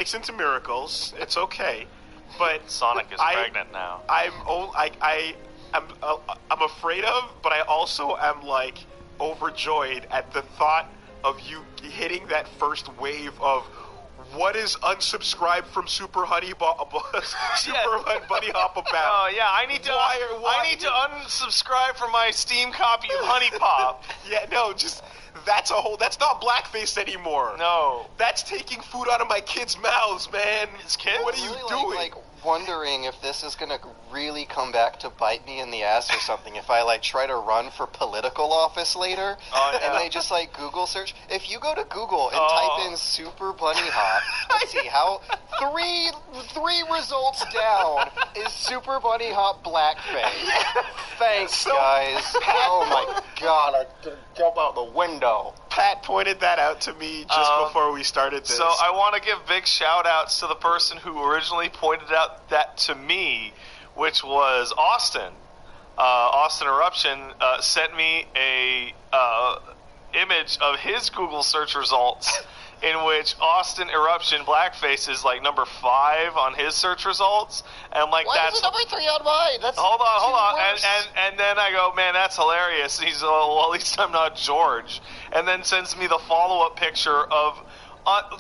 Makes into miracles. It's okay, but Sonic is pregnant now. I'm afraid of, but I also am like overjoyed at the thought of you hitting that first wave of what is unsubscribed from Super Bunny Hop about. Oh yeah, I need to. I need to unsubscribe from my Steam copy of Honey Pop. Yeah, no, just that's not blackface anymore. No, that's taking food out of my kids' mouths, man. It's kids. What are you doing? Like wondering if this is gonna really come back to bite me in the ass or something if I like try to run for political office later and they just like Google search. If you go to Google and type in Super Bunny Hop, let's see how three results down is Super Bunny Hop blackface. Thanks, guys. Oh my god, I jump out the window. Pat pointed that out to me just before we started this. So I want to give big shout-outs to the person who originally pointed out that to me, which was Austin. Austin Eruption sent me a image of his Google search results in which Austin Eruption blackface is like number 5 on his search results, and like Why that's is it number 3 on mine? That's hold on, and then I go, man, that's hilarious. And he's well, at least I'm not George, and then sends me the follow-up picture of.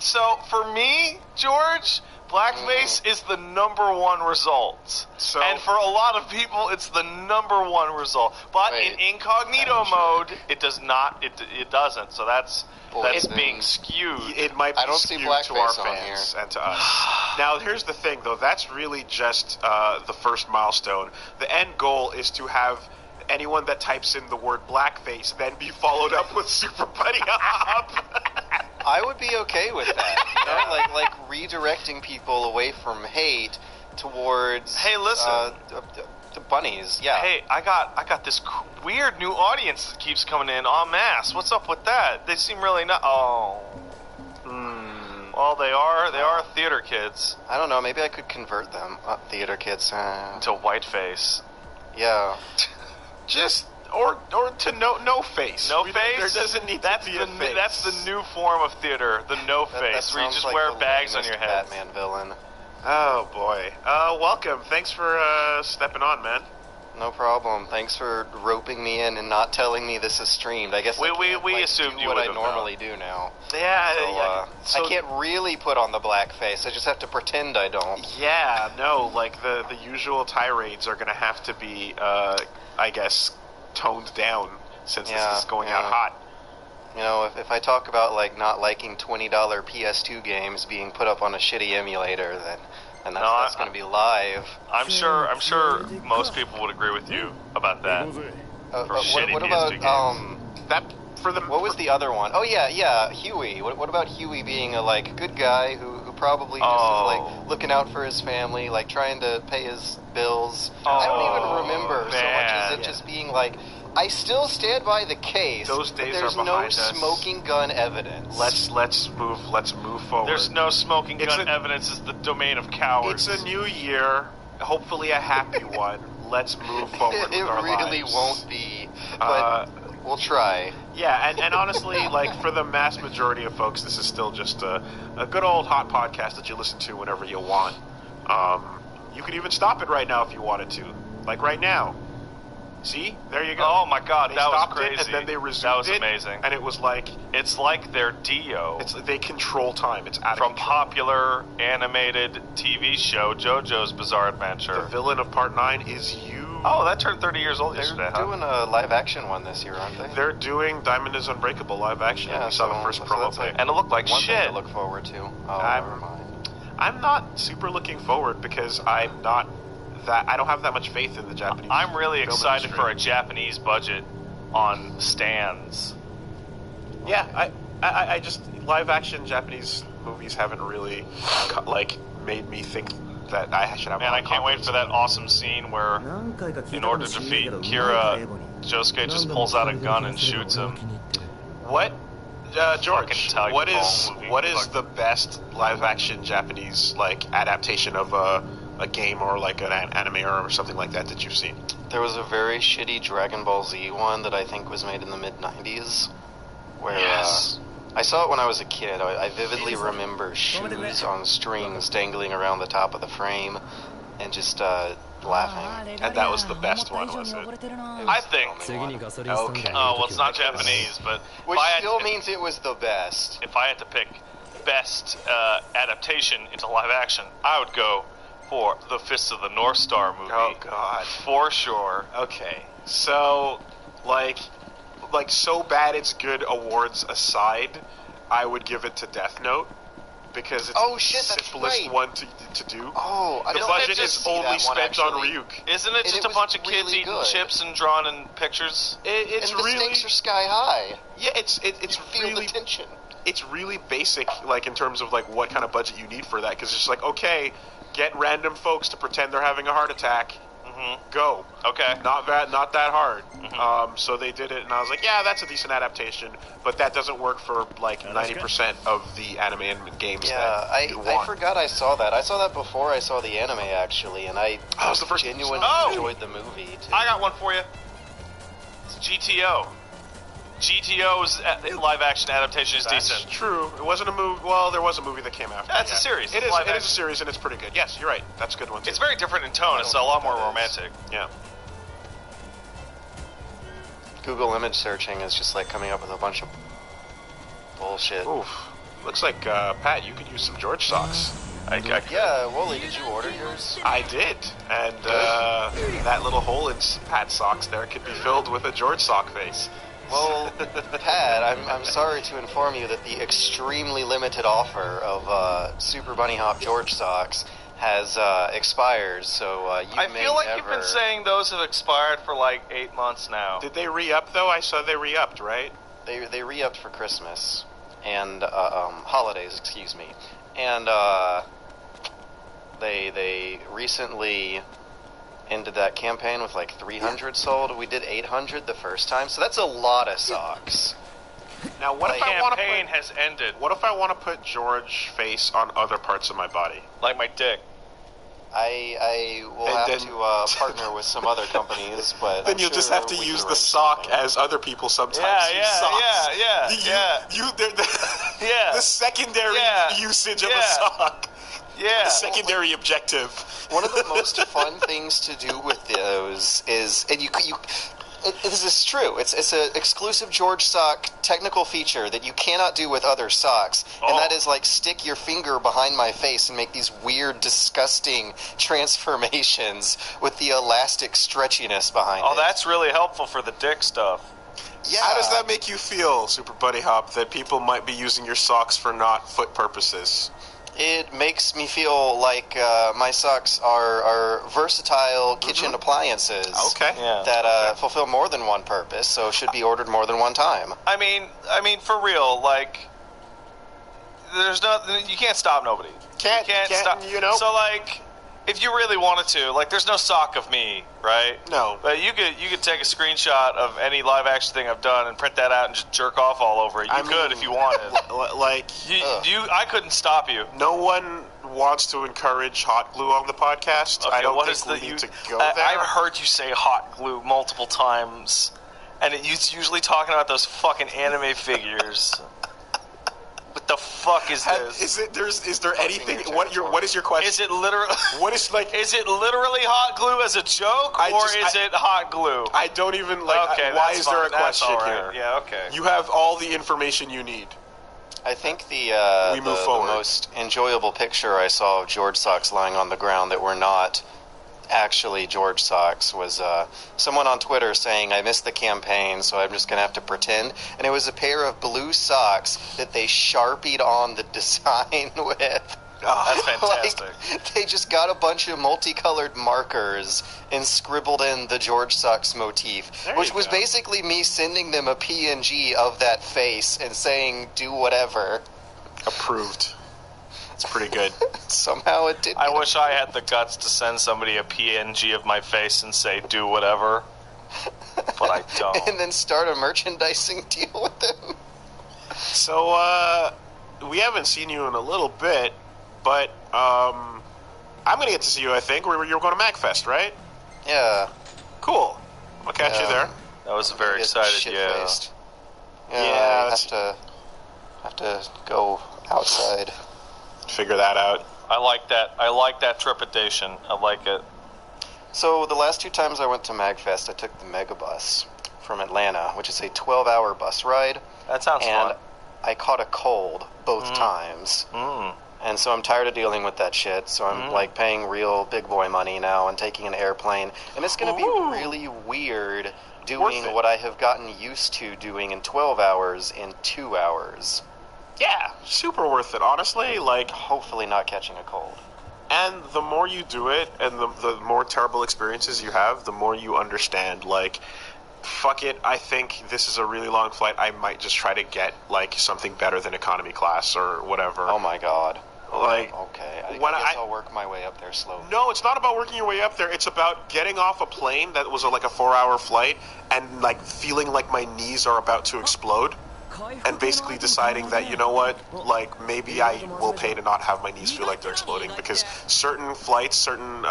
So for me, George, blackface is the number 1 result. So, and for a lot of people, it's the number 1 result. But in incognito mode, it does not. It doesn't. So that's being skewed. It might be skewed to our fans and to us. Now, here's the thing, though. That's really just the first milestone. The end goal is to have anyone that types in the word blackface then be followed up with Super Bunny Hop. I would be okay with that. You know, like redirecting people away from hate towards. Hey, listen. The bunnies, yeah. Hey, I got this weird new audience that keeps coming in en masse. What's up with that? They seem really not. Oh. Well, they are theater kids. I don't know. Maybe I could convert them, theater kids, to whiteface. Yeah. Just or to no face. No face. There doesn't need to be a face. That's the new form of theater. The no face, where you just wear bags on your head. Batman villain. Oh boy. Welcome. Thanks for stepping on, man. No problem. Thanks for roping me in and not telling me this is streamed. I guess we assumed you would what I normally do now. Yeah. So I can't really put on the blackface. I just have to pretend I don't. Yeah. No. Like the usual tirades are gonna have to be, I guess, toned down since this is going out hot. You know, if I talk about like not liking $20 PS2 games being put up on a shitty emulator, then that's going to be live. I'm sure most people would agree with you about that. For shitty what PS2 about games. What was the other one? Oh yeah, Huey. What about Huey being a like good guy who probably just is like looking out for his family, like trying to pay his bills? I don't even remember so much as it just being like, I still stand by the case. Those days there's are behind no us. Smoking gun evidence. Let's move forward. There's no smoking gun evidence. It's the domain of cowards. It's a new year, hopefully a happy one. Let's move forward with our lives. It really won't be, but we'll try. Yeah, and honestly, like for the mass majority of folks, this is still just a good old hot podcast that you listen to whenever you want. You could even stop it right now if you wanted to, like right now. See? There you go. Oh my god, they that was stopped crazy. It, and then they resumed that was it, amazing. And it was like... It's like they're Dio. They control time. It's out of From control. popular animated TV show JoJo's Bizarre Adventure. The villain of Part 9 is you. Oh, that turned 30 years old yesterday, They're doing a live-action one this year, aren't they? They're doing Diamond is Unbreakable live action. Yeah, We saw the first promo like and it looked like one shit. thing to look forward to. Oh, never mind. I'm not super looking forward because I don't have that much faith in the Japanese. I'm really film excited industry. for a Japanese budget on stands. Yeah, I just live action Japanese movies haven't really like made me think that I should have. Man, I can't wait for that awesome scene where, in order to defeat Kira, Josuke just pulls out a gun and shoots him. What? George, tell you what all is the best live action Japanese like adaptation of a game or like an anime or something like that you've seen? There was a very shitty Dragon Ball Z one that I think was made in the mid-90s, where I saw it when I was a kid. I vividly remember shoes on strings dangling around the top of the frame and just laughing. And that was the best one, was it? I think. Okay. Oh, well, it's not Japanese, but Which still means it was the best. If I had to pick best adaptation into live action, I would go for the Fist of the North Star movie. Oh, God. For sure. Okay. So, like so bad it's good awards aside, I would give it to Death Note. Because it's the simplest one to do. Oh, the budget is only spent on Ryuk. Isn't it just a bunch of kids eating chips and drawing in pictures? It's and the really stakes are sky high. Yeah, it's feel really the tension. It's really basic, like in terms of like what kind of budget you need for that. Because it's just like, okay, get random folks to pretend they're having a heart attack. Go. Okay. Not that hard. So they did it, and I was like, yeah, that's a decent adaptation, but that doesn't work for like 90% of the anime and games. Yeah, I forgot I saw that. I saw that before I saw the anime, actually, and I genuinely enjoyed the movie, too. I got one for you. It's GTO. GTO's live-action adaptation is decent. That's true. It wasn't a movie. Well, there was a movie that came after. That's a series. It is a series, and it's pretty good. Yes, you're right. That's a good one, too. It's very different in tone. It's a lot more romantic. Yeah. Google image searching is just like coming up with a bunch of bullshit. Oof. Looks like, Pat, you could use some George socks. Yeah, Wooly, did you order yours? I did. And that little hole in Pat's socks there could be filled with a George sock face. Well, Pat, I'm sorry to inform you that the extremely limited offer of Super Bunny Hop George socks has expired, so I feel like you've been saying those have expired for like 8 months now. Did they re-up, though? I saw they re-upped, right? They re-upped for Christmas and holidays, excuse me. And they recently ended that campaign with like 300 sold. We did 800 the first time, so that's a lot of socks. Now, what if I want to campaign has ended? What if I want to put George face on other parts of my body, like my dick? I will have to partner with some other companies, but then you'll just have to use the sock as other people sometimes use socks. Yeah. The secondary usage of a sock. Yeah. The secondary objective. One of the most fun things to do with those is, and this is true. It's an exclusive George sock technical feature that you cannot do with other socks, and that is like stick your finger behind my face and make these weird, disgusting transformations with the elastic stretchiness behind it. Oh, that's really helpful for the dick stuff. Yeah. How does that make you feel, Super Buddy Hop, that people might be using your socks for not foot purposes? It makes me feel like my socks are versatile kitchen appliances that fulfill more than one purpose, so should be ordered more than one time. I mean, for real, like, you can't stop nobody. Can't stop. So, like, if you really wanted to, like, there's no sock of me, right? No. But you could take a screenshot of any live action thing I've done and print that out and just jerk off all over it. You could if you wanted. I couldn't stop you. No one wants to encourage hot glue on the podcast. Okay, I don't think we need to go there. I've heard you say hot glue multiple times, and it's usually talking about those fucking anime figures. What the fuck is this? Is there anything? What is your question? Is it literally? What is like? Is it literally hot glue as a joke, is it hot glue? I don't even like. Okay, why is there a question here? Yeah, okay. You have all the information you need. I think the most enjoyable picture I saw of George socks lying on the ground that were not actually George socks was someone on Twitter saying, I missed the campaign, so I'm just going to have to pretend. And it was a pair of blue socks that they Sharpied on the design with. Oh, that's fantastic. Like, they just got a bunch of multicolored markers and scribbled in the George Socks motif, which was basically me sending them a PNG of that face and saying, do whatever. Approved. It's pretty good. Somehow it did. I wish I had the guts to send somebody a PNG of my face and say, do whatever. But I don't. And then start a merchandising deal with them. So, we haven't seen you in a little bit, but I'm going to get to see you, I think. You're going to MagFest, right? Yeah. Cool. I'll catch you there. That was very excited, Yeah, I have to Have to go outside. Figure that out. I like that. I like that trepidation. I like it. So the last 2 times I went to MagFest, I took the Megabus from Atlanta, which is a 12-hour bus ride. That sounds fun. And I caught a cold both times. And so I'm tired of dealing with that shit. So I'm like paying real big boy money now and taking an airplane. And it's going to be really weird doing what I have gotten used to doing in 12 hours in 2 hours. Yeah, super worth it, honestly. Like, hopefully not catching a cold. And the more you do it, and the more terrible experiences you have, the more you understand, like, fuck it, I think this is a really long flight, I might just try to get, like, something better than economy class or whatever. Oh my god. Like, okay, I guess I'll work my way up there slowly. No, it's not about working your way up there. It's about getting off a plane that was like a 4-hour flight and like feeling like my knees are about to explode, and basically deciding that, you know what, like maybe I will pay to not have my knees feel like they're exploding, because certain flights, certain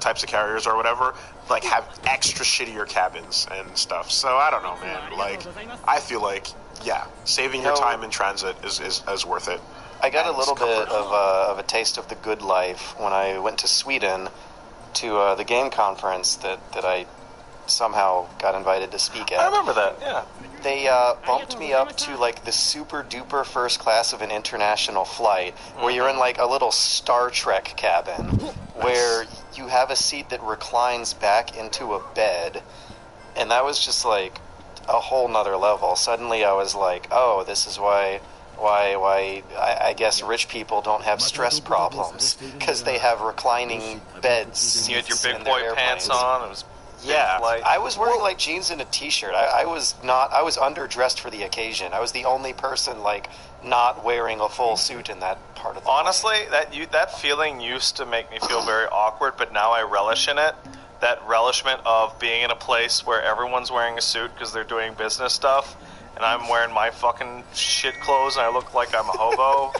types of carriers or whatever, like have extra shittier cabins and stuff. So I don't know, man. Like, I feel like, yeah, saving your time in transit is worth it. I got a little bit of a taste of the good life when I went to Sweden to the game conference that I somehow got invited to speak at. I remember that, yeah. They bumped me up to like the super duper first class of an international flight, where you're in like a little Star Trek cabin, where you have a seat that reclines back into a bed, and that was just like a whole nother level. Suddenly I was like, oh, this is why I guess rich people don't have stress problems, because they have reclining beds. You had your big boy pants on. It was I was wearing like jeans and a t-shirt. I was underdressed for the occasion. I was the only person like not wearing a full suit in that part of the Honestly, that feeling used to make me feel very awkward, but now I relish in it. That relishment of being in a place where everyone's wearing a suit because they're doing business stuff, and I'm wearing my fucking shit clothes and I look like I'm a hobo.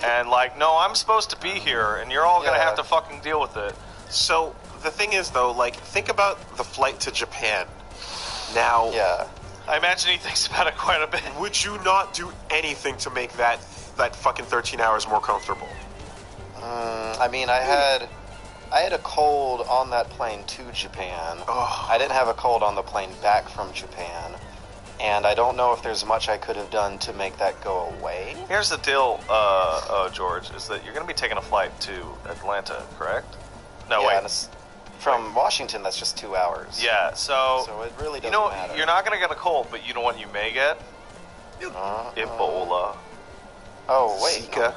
And like, no, I'm supposed to be here and you're all gonna have to fucking deal with it. So the thing is, though, like, think about the flight to Japan. Now, I imagine he thinks about it quite a bit. Would you not do anything to make that fucking 13 hours more comfortable? I mean, I had a cold on that plane to Japan. I didn't have a cold on the plane back from Japan. And I don't know if there's much I could have done to make that go away. Here's the deal, George, is that you're going to be taking a flight to Atlanta, correct? No, wait. From Washington, that's just 2 hours. Yeah, so it really doesn't matter. You're not going to get a cold, but you know what you may get? Ebola. Oh, wait. Zika.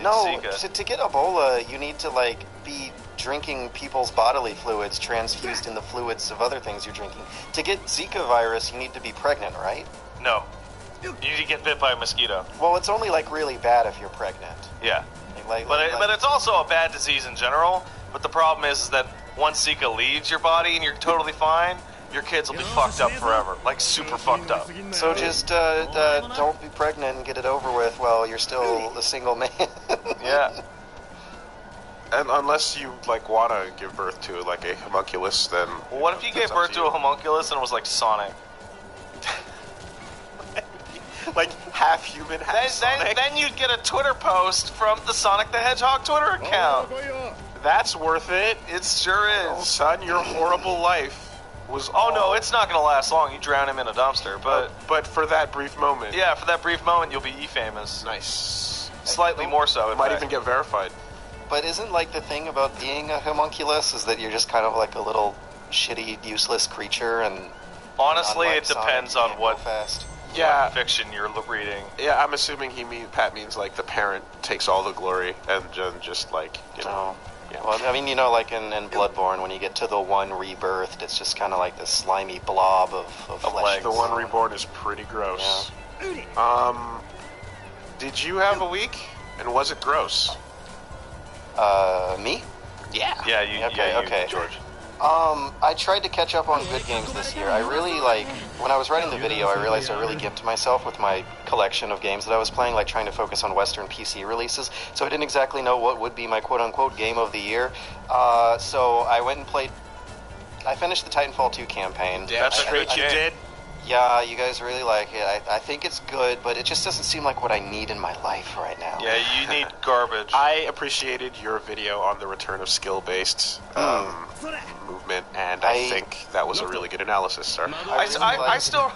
No, Zika. To get Ebola, you need to, like, be drinking people's bodily fluids transfused in the fluids of other things you're drinking. To get Zika virus, you need to be pregnant, right? No. You need to get bit by a mosquito. Well, it's only, like, really bad if you're pregnant. Yeah. But it's also a bad disease in general. But the problem is that once Zika leaves your body and you're totally fine, your kids will be fucked up forever. Like, super fucked up. So just don't be pregnant and get it over with while you're still a single man. Yeah. And unless you, like, want to give birth to, like, a homunculus, then... Well, what if you gave birth to a homunculus and it was like Sonic? Like, half human, half Sonic? Then you'd get a Twitter post from the Sonic the Hedgehog Twitter account. That's worth it. It sure is. Oh, son, your horrible life was no, it's not going to last long. You drown him in a dumpster, but for that brief moment. Yeah, for that brief moment, you'll be E-famous. Nice. Slightly more so, in Might fact. even get verified. But isn't, like, the thing about being a homunculus is that you're just kind of like a little shitty, useless creature, and... Honestly, it depends on what fiction you're reading. Yeah, I'm assuming Pat means, like, the parent takes all the glory and just, like, you know... Yeah. Well, I mean, you know, like in Bloodborne, when you get to the one rebirthed, it's just kind of like this slimy blob of flesh. The one reborn is pretty gross. Yeah. Did you have a week? And was it gross? Me? Yeah. Yeah, you, George. I tried to catch up on good games this year. I really, like, when I was writing the video, I realized I really gimped myself with my collection of games that I was playing, like trying to focus on Western PC releases, so I didn't exactly know what would be my quote-unquote game of the year. So I went and I finished the Titanfall 2 campaign. That's great, you did. Yeah, you guys really like it. I think it's good, but it just doesn't seem like what I need in my life right now. Yeah, you need garbage. I appreciated your video on the return of skill-based movement, and I think that was a really good analysis, sir. I still...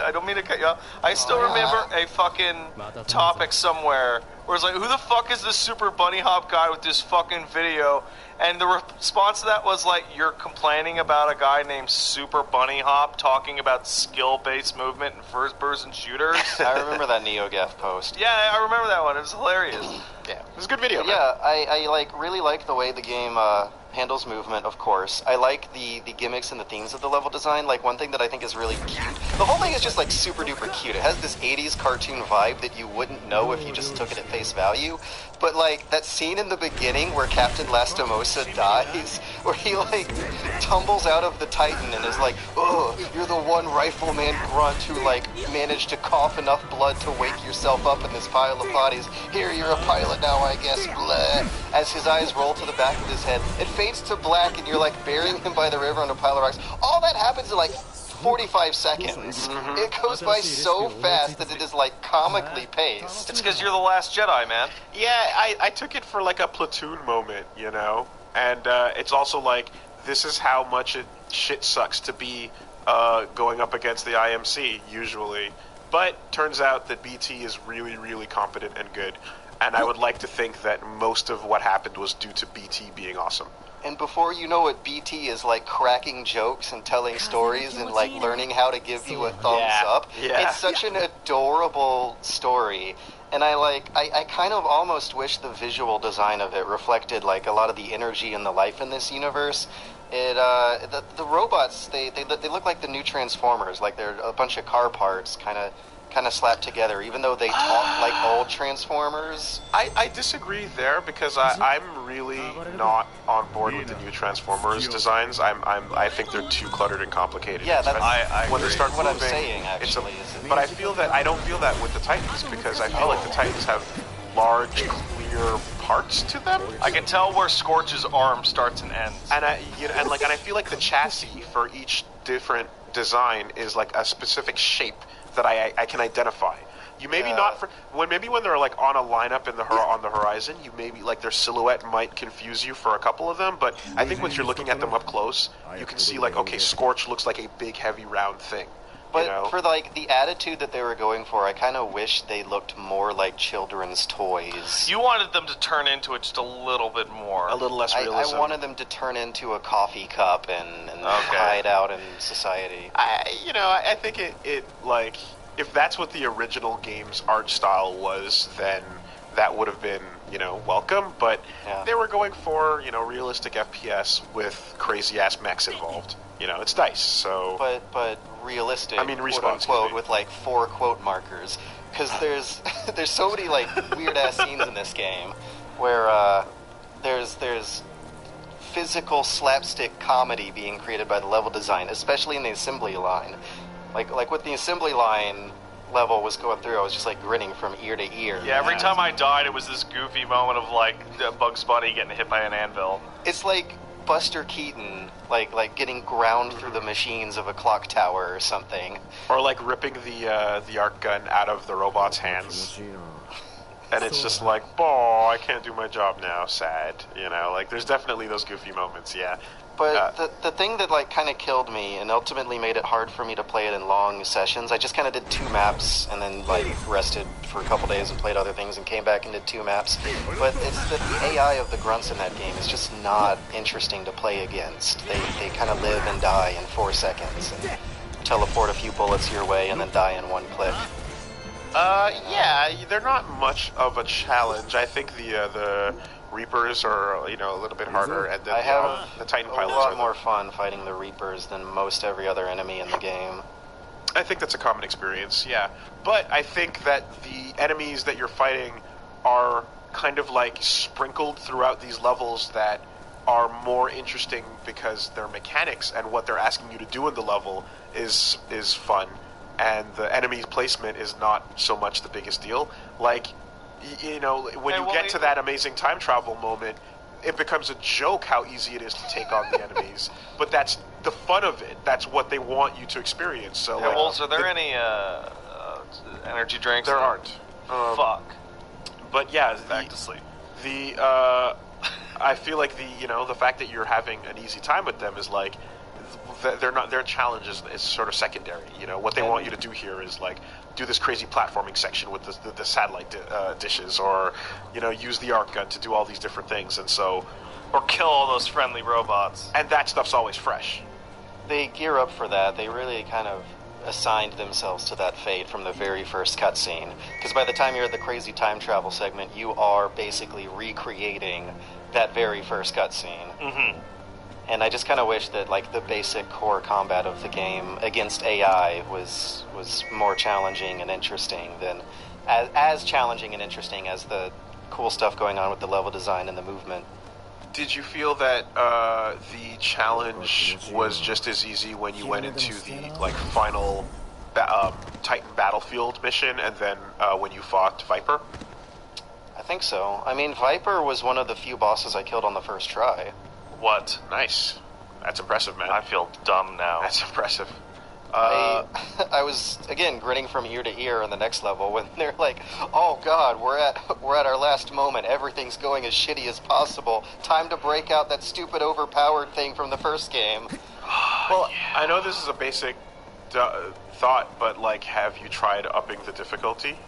I don't mean to cut you off. I still remember a fucking topic somewhere where it's like, who the fuck is this Super Bunny Hop guy with this fucking video? And the response to that was like, you're complaining about a guy named Super Bunny Hop talking about skill-based movement in first-person shooters? I remember that NeoGaf post. Yeah, I remember that one. It was hilarious. Yeah, it was a good video. Yeah, I like really like the way the game handles movement, of course. I like the gimmicks and the themes of the level design. Like, one thing that I think is really cute, the whole thing is just like super duper cute. It has this 80s cartoon vibe that you wouldn't know if you just took it at face value. But like that scene in the beginning where Captain Lastimosa dies, where he like tumbles out of the Titan and is like, "Oh, you're the one rifleman grunt who like managed to cough enough blood to wake yourself up in this pile of bodies. Here, you're a pilot now, I guess." Blah. As his eyes roll to the back of his head, it fades to black, and you're like burying him by the river on a pile of rocks. All that happens in like 45 seconds. It goes by so fast that it is like comically paced. It's because you're the last Jedi, man. Yeah, I took it for like a platoon moment, you know? And it's also like, this is how much shit sucks to be going up against the IMC, usually. But turns out that BT is really, really competent and good. And I would like to think that most of what happened was due to BT being awesome. And before you know it, BT is like cracking jokes and telling stories and like learning how to give you a thumbs up. Yeah. It's such an adorable story. And I kind of almost wish the visual design of it reflected like a lot of the energy and the life in this universe. The robots, they look like the new Transformers, like they're a bunch of car parts kind of slapped together, even though they talk like old Transformers. I disagree there, because I'm really not on board with the new Transformers designs. I think they're too cluttered and complicated. Yeah, that's when they start what moving, I'm saying, actually. But I feel that I don't feel that with the Titans, because I feel like the Titans have large, clear parts to them. I can tell where Scorch's arm starts and ends. And I feel like the chassis for each different design is like a specific shape that I can identify. You maybe not for when they're like on a lineup on the horizon, you maybe like their silhouette might confuse you for a couple of them, but I think once you're looking at them up close, you can see like, okay, Scorch looks like a big heavy round thing. But for like the attitude that they were going for, I kind of wish they looked more like children's toys. You wanted them to turn into it just a little bit more. A little less realism. I wanted them to turn into a coffee cup and hide out in society. I think it like, if that's what the original game's art style was, then that would have been, welcome. But they were going for, realistic FPS with crazy-ass mechs involved. It's DICE, so... But realistic, I mean, Respawn, quote-unquote, with, like, 4 quote markers. Because there's so many, like, weird-ass scenes in this game where there's physical slapstick comedy being created by the level design, especially in the assembly line. Like with the assembly line level was going through, I was just, like, grinning from ear to ear. Yeah, every time I died, it was this goofy moment of, like, Bugs Bunny getting hit by an anvil. It's like Buster Keaton, like getting ground through the machines of a clock tower or something. Or like ripping the arc gun out of the robot's hands. And it's just like, oh, I can't do my job now, sad. Like there's definitely those goofy moments, yeah. But the thing that like kind of killed me and ultimately made it hard for me to play it in long sessions, I just kind of did 2 maps and then like rested for a couple days and played other things and came back and did 2 maps. But it's the AI of the grunts in that game is just not interesting to play against. They kind of live and die in 4 seconds and teleport a few bullets your way and then die in 1 click. Yeah, they're not much of a challenge. I think the Reapers are, a little bit harder, and then I have the Titan a pilots lot more fun fighting the Reapers than most every other enemy in the game. I think that's a common experience, yeah. But I think that the enemies that you're fighting are kind of like sprinkled throughout these levels that are more interesting because their mechanics and what they're asking you to do in the level is fun, and the enemy placement is not so much the biggest deal. Like, when you get to that amazing time travel moment, it becomes a joke how easy it is to take on the enemies. But that's the fun of it. That's what they want you to experience. So, hey, Wolves, are there any energy drinks? There aren't. Fuck. But yeah, back to sleep. I feel like the fact that you're having an easy time with them is like their challenge is sort of secondary. What they want you to do here is like do this crazy platforming section with the satellite dishes, or use the arc gun to do all these different things, and so or kill all those friendly robots. And that stuff's always fresh. They gear up for that. They really kind of assigned themselves to that fate from the very first cutscene. Because by the time you're at the crazy time travel segment, you are basically recreating that very first cutscene. Mm-hmm. And I just kind of wish that like the basic core combat of the game against AI was more challenging and interesting than as challenging and interesting as the cool stuff going on with the level design and the movement. Did you feel that the challenge was just as easy when you went into the final Titan battlefield mission, and then when you fought Viper? I think so. I mean, Viper was one of the few bosses I killed on the first try. What? Nice. That's impressive, man. I feel dumb now. That's impressive. I was again grinning from ear to ear on the next level when they're like, "Oh God, we're at our last moment. Everything's going as shitty as possible. Time to break out that stupid overpowered thing from the first game." Well, yeah. I know this is a basic thought, but have you tried upping the difficulty?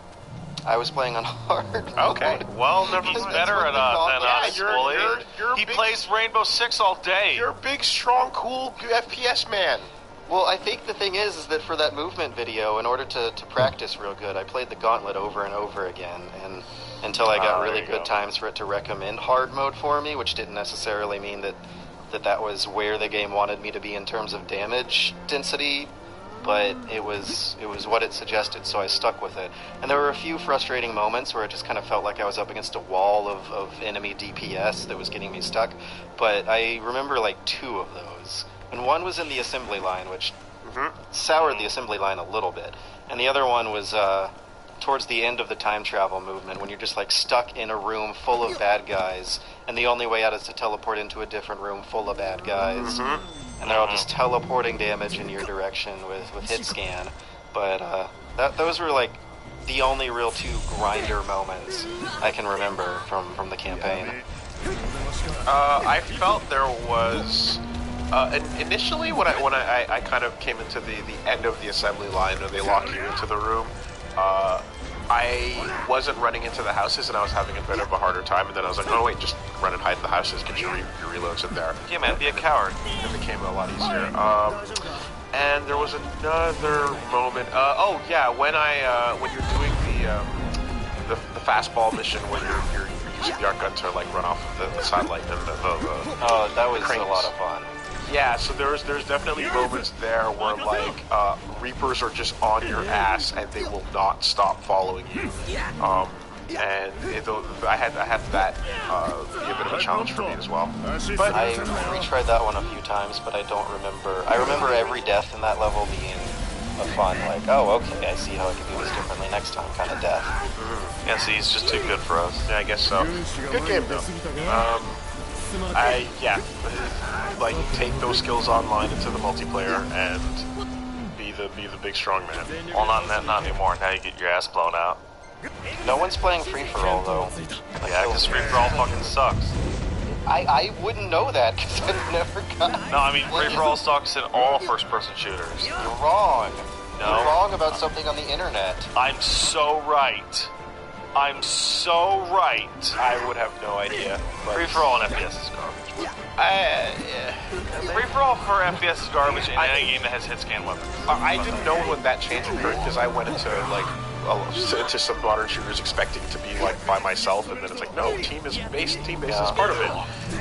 I was playing on hard. Okay, well, he's better than us. He plays Rainbow Six all day. You're a big, strong, cool FPS man. Well, I think the thing is that for that movement video, in order to practice real good, I played the gauntlet over and over again, and until I got really good times for it to recommend hard mode for me, which didn't necessarily mean that was where the game wanted me to be in terms of damage density, but it was what it suggested, so I stuck with it. And there were a few frustrating moments where it just kind of felt like I was up against a wall of enemy DPS that was getting me stuck, but I remember 2 of those. And one was in the assembly line, which soured the assembly line a little bit. And the other one was towards the end of the time travel movement, when you're just stuck in a room full of bad guys, and the only way out is to teleport into a different room full of bad guys. And they're all just teleporting damage in your direction with hit scan. But those were the only real 2 grinder moments I can remember from the campaign. I felt there was... initially, when I kind of came into the end of the assembly line, and they lock you into the room, I wasn't running into the houses, and I was having a bit of a harder time. And then I was like, oh wait, just run and hide in the houses, get your reloads in there. Yeah, man, be a coward. It became a lot easier. And there was another moment. Oh yeah, when you're doing the fastball mission, when you're using the arc gun to run off of the satellite and oh, that was a lot of fun. Yeah, so there's definitely moments there where Reapers are just on your ass and they will not stop following you. And I had that be a bit of a challenge for me as well. But I retried that one a few times, but I don't remember. I remember every death in that level being a fun, oh, okay, I see how I can do this differently next time kind of death. Yeah, see, he's just too good for us. Yeah, I guess so. Good game though. Take those skills online into the multiplayer and be the big strong man. Well, not anymore. Now you get your ass blown out. No one's playing free-for-all, though. Yeah, because free-for-all fucking sucks. I wouldn't know that, because I've never got... No, I mean, free-for-all sucks in all first-person shooters. You're wrong. No. You're wrong about something on the internet. I'm so right. I'm so right. I would have no idea. Free-for-all in FPS is garbage. Free-for-all for FPS is garbage in any game that has hit-scan weapons. I didn't know when that change occurred, because I went into, to some modern shooters expecting to be, by myself, and then it's no, team-based is part of it.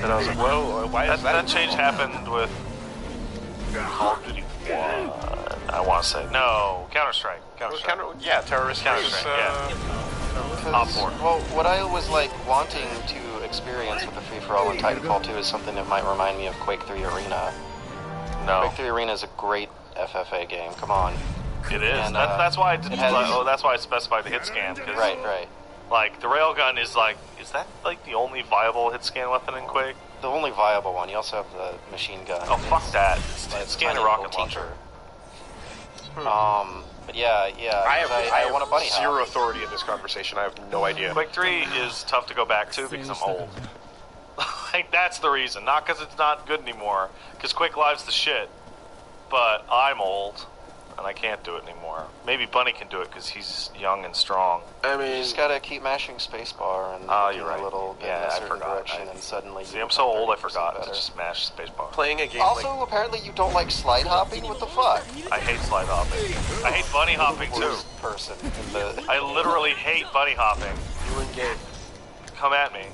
And I was like, well, why is that? That change happened with Call of Duty 1, I want to say. No, Counter-Strike. Yeah, Terrorist Counter-Strike, yeah. Well, what I was wanting to experience with the free-for-all in Titanfall 2 is something that might remind me of Quake 3 Arena. No. Quake 3 Arena is a great FFA game. Come on. It is. And, that's why I didn't. That's why I specified the hit scan. Right. Like, the railgun is like... Is that, like, the only viable hit-scan weapon in Quake? The only viable one. You also have the machine gun. Oh, fuck that. Scan a rocket launcher. But yeah, I want a bunny hop. Zero authority in this conversation. I have no idea. Quake 3 is tough to go back to because I'm old. Like, that's the reason. Not because it's not good anymore. Because Quake Live's the shit. But I'm old, and I can't do it anymore. Maybe Bunny can do it because he's young and strong. I mean, you just gotta keep mashing spacebar and you're right. a little bit in a certain direction, and suddenly. See, I'm so old, I forgot to just mash spacebar. Playing a game. Also, apparently, you don't like slide hopping. What the fuck? I hate slide hopping. I hate bunny hopping too. Person in the. I literally hate bunny hopping. You and Gabe. Come at me.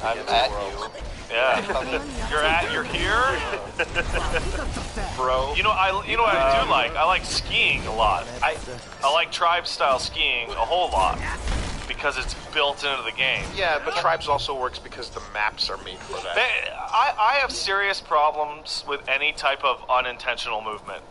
I'm at you. Yeah. You're here? Bro. You know what I do like? I like skiing a lot. I like tribe style skiing a whole lot because it's built into the game. Yeah, but Tribes also works because the maps are made for that. I have serious problems with any type of unintentional movement.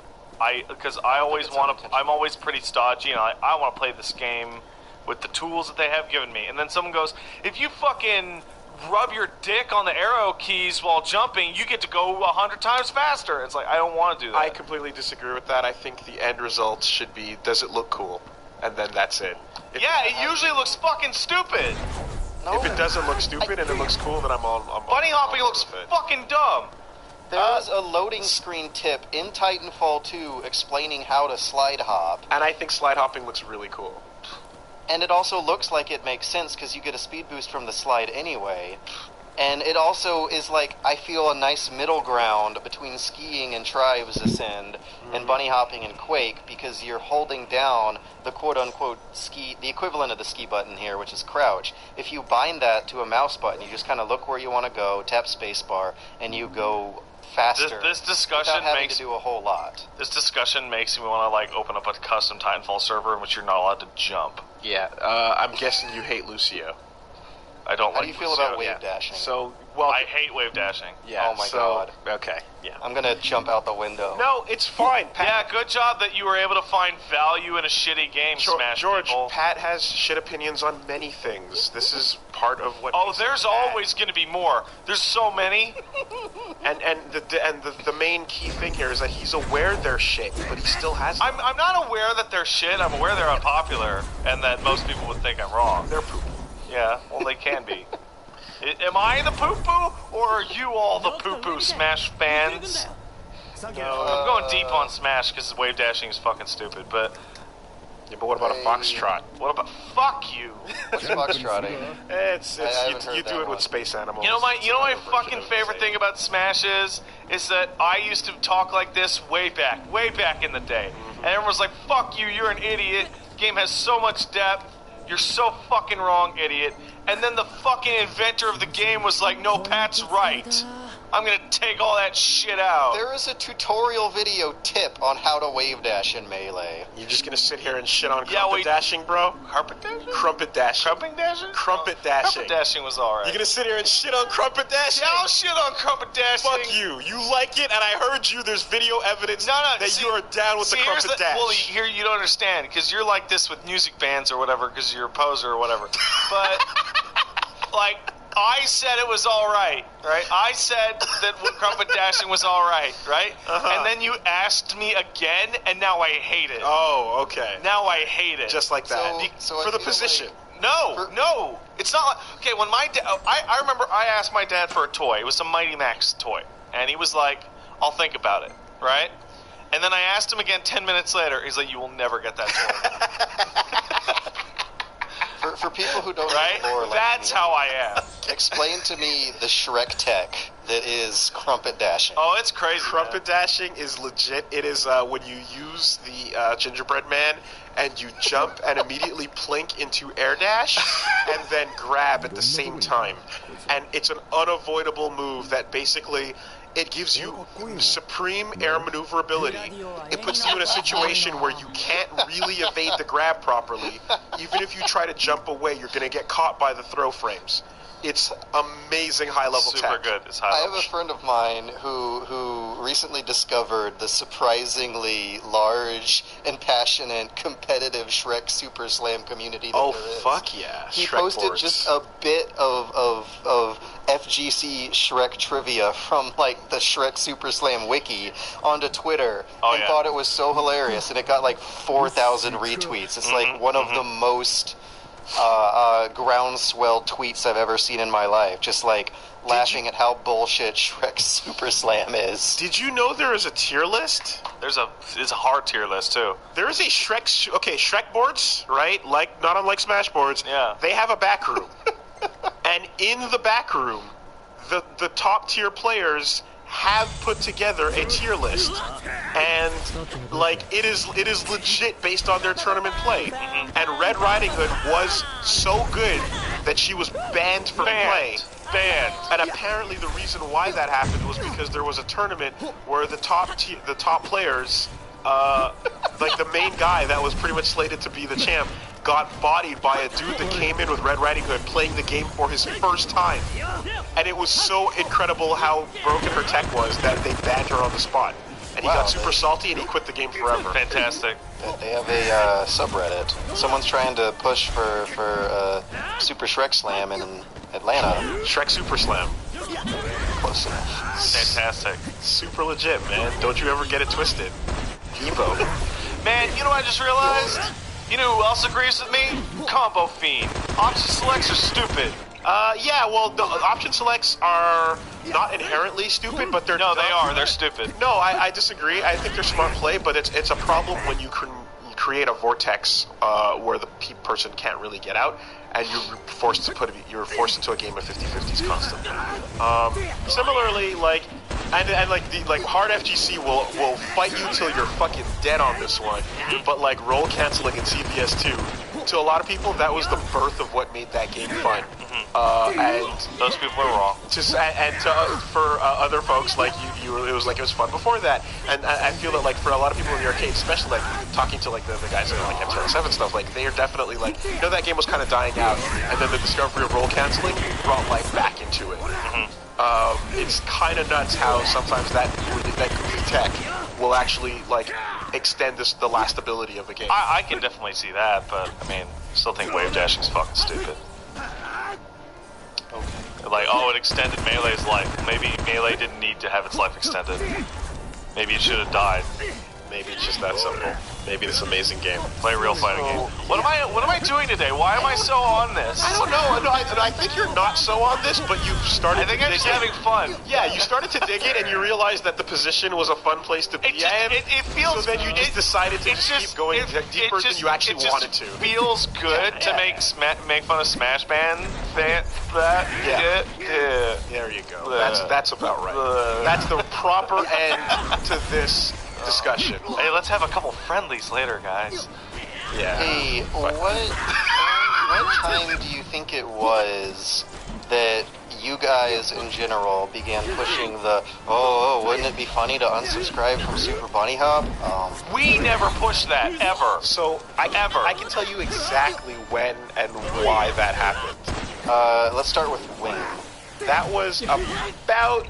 I'm always pretty stodgy, and I want to play this game with the tools that they have given me. And then someone goes, if you fucking rub your dick on the arrow keys while jumping, you get to go 100 times faster. It's like, I don't want to do that. I completely disagree with that. I think the end result should be, does it look cool? And then that's it. It usually looks fucking stupid. No, if it doesn't look stupid and it looks cool, then I'm Bunny hopping looks fucking dumb. There was a loading screen tip in Titanfall 2 explaining how to slide hop. And I think slide hopping looks really cool. And it also looks like it makes sense because you get a speed boost from the slide anyway. And it also is like, I feel a nice middle ground between skiing and Tribes Ascend and bunny hopping and Quake because you're holding down the quote-unquote ski, the equivalent of the ski button here, which is crouch. If you bind that to a mouse button, you just kind of look where you want to go, tap spacebar, and you go faster. This discussion without having makes to do a whole lot. This discussion makes me want to like open up a custom Titanfall server in which you're not allowed to jump. Yeah, I'm guessing you hate Lucio. I don't How like do you feel Lucio. about wave dashing? So, well, I hate wave dashing. Yeah. Oh my god. Okay. Yeah. I'm gonna jump out the window. No, it's fine. Pat. Yeah, good job that you were able to find value in a shitty game, Smash George, people. Pat has shit opinions on many things. This is part of what. Oh, there's always going to be more. There's so many. and the main key thing here is that he's aware they're shit, but he still has. I'm not aware that they're shit. I'm aware they're unpopular, and that most people would think I'm wrong. They're poop. Yeah, well, they can be. Am I the poo-poo, or are you all the poo-poo Smash fans? No, I'm going deep on Smash because wave dashing is fucking stupid, but... Yeah, but what about a foxtrot? What about... Fuck you! What's foxtrotting? You do it with space animals. You know my fucking favorite thing about Smash is that I used to talk like this way back in the day. And everyone's like, fuck you, you're an idiot. The game has so much depth. You're so fucking wrong, idiot. And then the fucking inventor of the game was like, no, Pat's right. I'm gonna take all that shit out. There is a tutorial video tip on how to wave dash in Melee. You're just gonna sit here and shit on crumpet dashing, bro? Carpet dashing? Crumpet dashing. Crumpet dashing? Crumpet dashing. Crumpet dashing was alright. You're gonna sit here and shit on crumpet dashing? Yeah, I'll shit on crumpet dashing. Fuck you. You like it, and I heard you. There's video evidence that you are down with the crumpet dash. Well, here you don't understand, because you're like this with music bands or whatever, because you're a poser or whatever. But, like... I said it was alright, right? I said that crumpet dashing was alright, right? And then you asked me again, and now I hate it. Oh, okay. Now I hate it. Just like that. So for the position. Like, no. It's not like... Okay, when my dad... I remember I asked my dad for a toy. It was a Mighty Max toy. And he was like, I'll think about it, right? And then I asked him again 10 minutes later. He's like, you will never get that toy. For people who don't know the lore, that's how I am. Explain to me the Shrek tech that is crumpet dashing. Oh, it's crazy. Crumpet dashing is legit. It is when you use the gingerbread man and you jump and immediately plink into air dash and then grab at the same time. And it's an unavoidable move that basically... It gives you supreme air maneuverability. It puts you in a situation where you can't really evade the grab properly. Even if you try to jump away, you're going to get caught by the throw frames. It's amazing high-level tech. Super good. It's high I level. have a friend of mine who recently discovered the surprisingly large and passionate competitive Shrek Super Slam community that there is. Fuck yeah. He Shrek posted boards. just a bit of FGC Shrek trivia from like the Shrek Super Slam wiki onto Twitter and thought it was so hilarious, and it got like 4,000 retweets. It's like one of the most groundswell tweets I've ever seen in my life. Just like laughing at how bullshit Shrek Super Slam is. Did you know there is a tier list? It's a hard tier list too. There is a Shrek boards, right? Like not unlike Smash boards. Yeah. They have a back room. And in the back room, the top tier players have put together a tier list, and like it is legit based on their tournament play. And Red Riding Hood was so good that she was banned from play. Banned. And apparently the reason why that happened was because there was a tournament where the top players, like the main guy that was pretty much slated to be the champ, got bodied by a dude that came in with Red Riding Hood playing the game for his first time. And it was so incredible how broken her tech was that they banned her on the spot. And he got super salty and he quit the game forever. Fantastic. They have a subreddit. Someone's trying to push for Super Shrek Slam in Atlanta. Shrek Super Slam. Close enough. Fantastic. Super legit, man. Don't you ever get it twisted. Evo. Man, you know what I just realized? You know who else agrees with me? Combo Fiend. Option selects are stupid. Yeah, well, the option selects are not inherently stupid, but they're No, they are. They're stupid. No, I disagree. I think they're smart play, but it's a problem when you create a vortex where the person can't really get out, and you're forced into a game of 50-50s constantly. Similarly, like hard FGC will fight you till you're fucking dead on this one, but like roll canceling in CVS2, to a lot of people that was the birth of what made that game fun. And those people are wrong. For other folks, like it was fun before that, and I feel that like for a lot of people in the arcade, especially like talking to like the guys in like MTL7 stuff, like they are definitely like, you know, that game was kind of dying out, and then the discovery of roll canceling brought life back into it. It's kind of nuts how sometimes that goofy tech will actually like extend the last ability of a game. I can definitely see that, but I mean, still think wave dashing's fucking stupid. Okay. Like, oh, it extended Melee's life. Maybe Melee didn't need to have its life extended. Maybe it should have died. Maybe it's just that simple. Maybe this amazing game. Play a real fighting game. What am I doing today? Why am I so on this? I don't know. No, I think you're not so on this, but you've started. I think I'm just having fun. Yeah, you started to dig it, and you realized that the position was a fun place to be in. It feels. So then you just decided to keep going deeper than you actually wanted to. It feels good to make fun of Smash Band. There you go. That's about right. That's the proper end to this discussion. Hey, let's have a couple friendlies later, guys. Yeah. Hey, what time do you think it was that you guys in general began pushing the, wouldn't it be funny to unsubscribe from Super Bunny Hop? We never pushed that, ever. So, I can tell you exactly when and why that happened. Let's start with when. That was about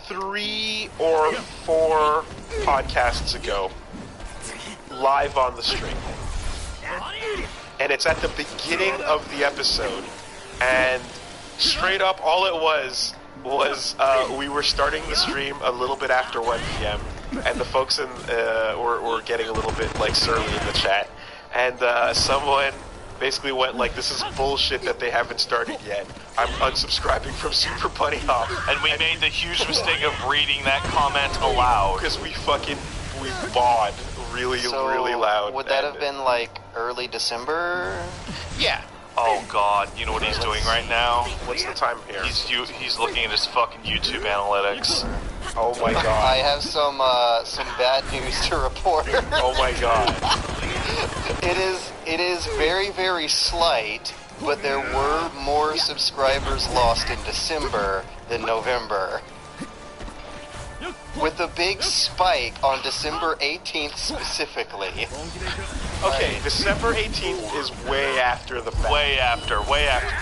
3 or 4 podcasts ago, live on the stream. And it's at the beginning of the episode, and straight up all it was we were starting the stream a little bit after 1 p.m. and the folks were getting a little bit like surly in the chat, and someone basically went like, this is bullshit that they haven't started yet. I'm unsubscribing from Super Bunny Hop. And we made the huge mistake of reading that comment aloud. Because we bawed really loud. Would that have been like early December? Yeah. Oh god, you know what he's doing right now? What's the time here? He's looking at his fucking YouTube analytics. Oh my god. I have some bad news to report. Oh my god. It is very, very slight, but there were more subscribers lost in December than November. with a big spike on December 18th specifically. Okay, December 18th is way after the fact. Way after.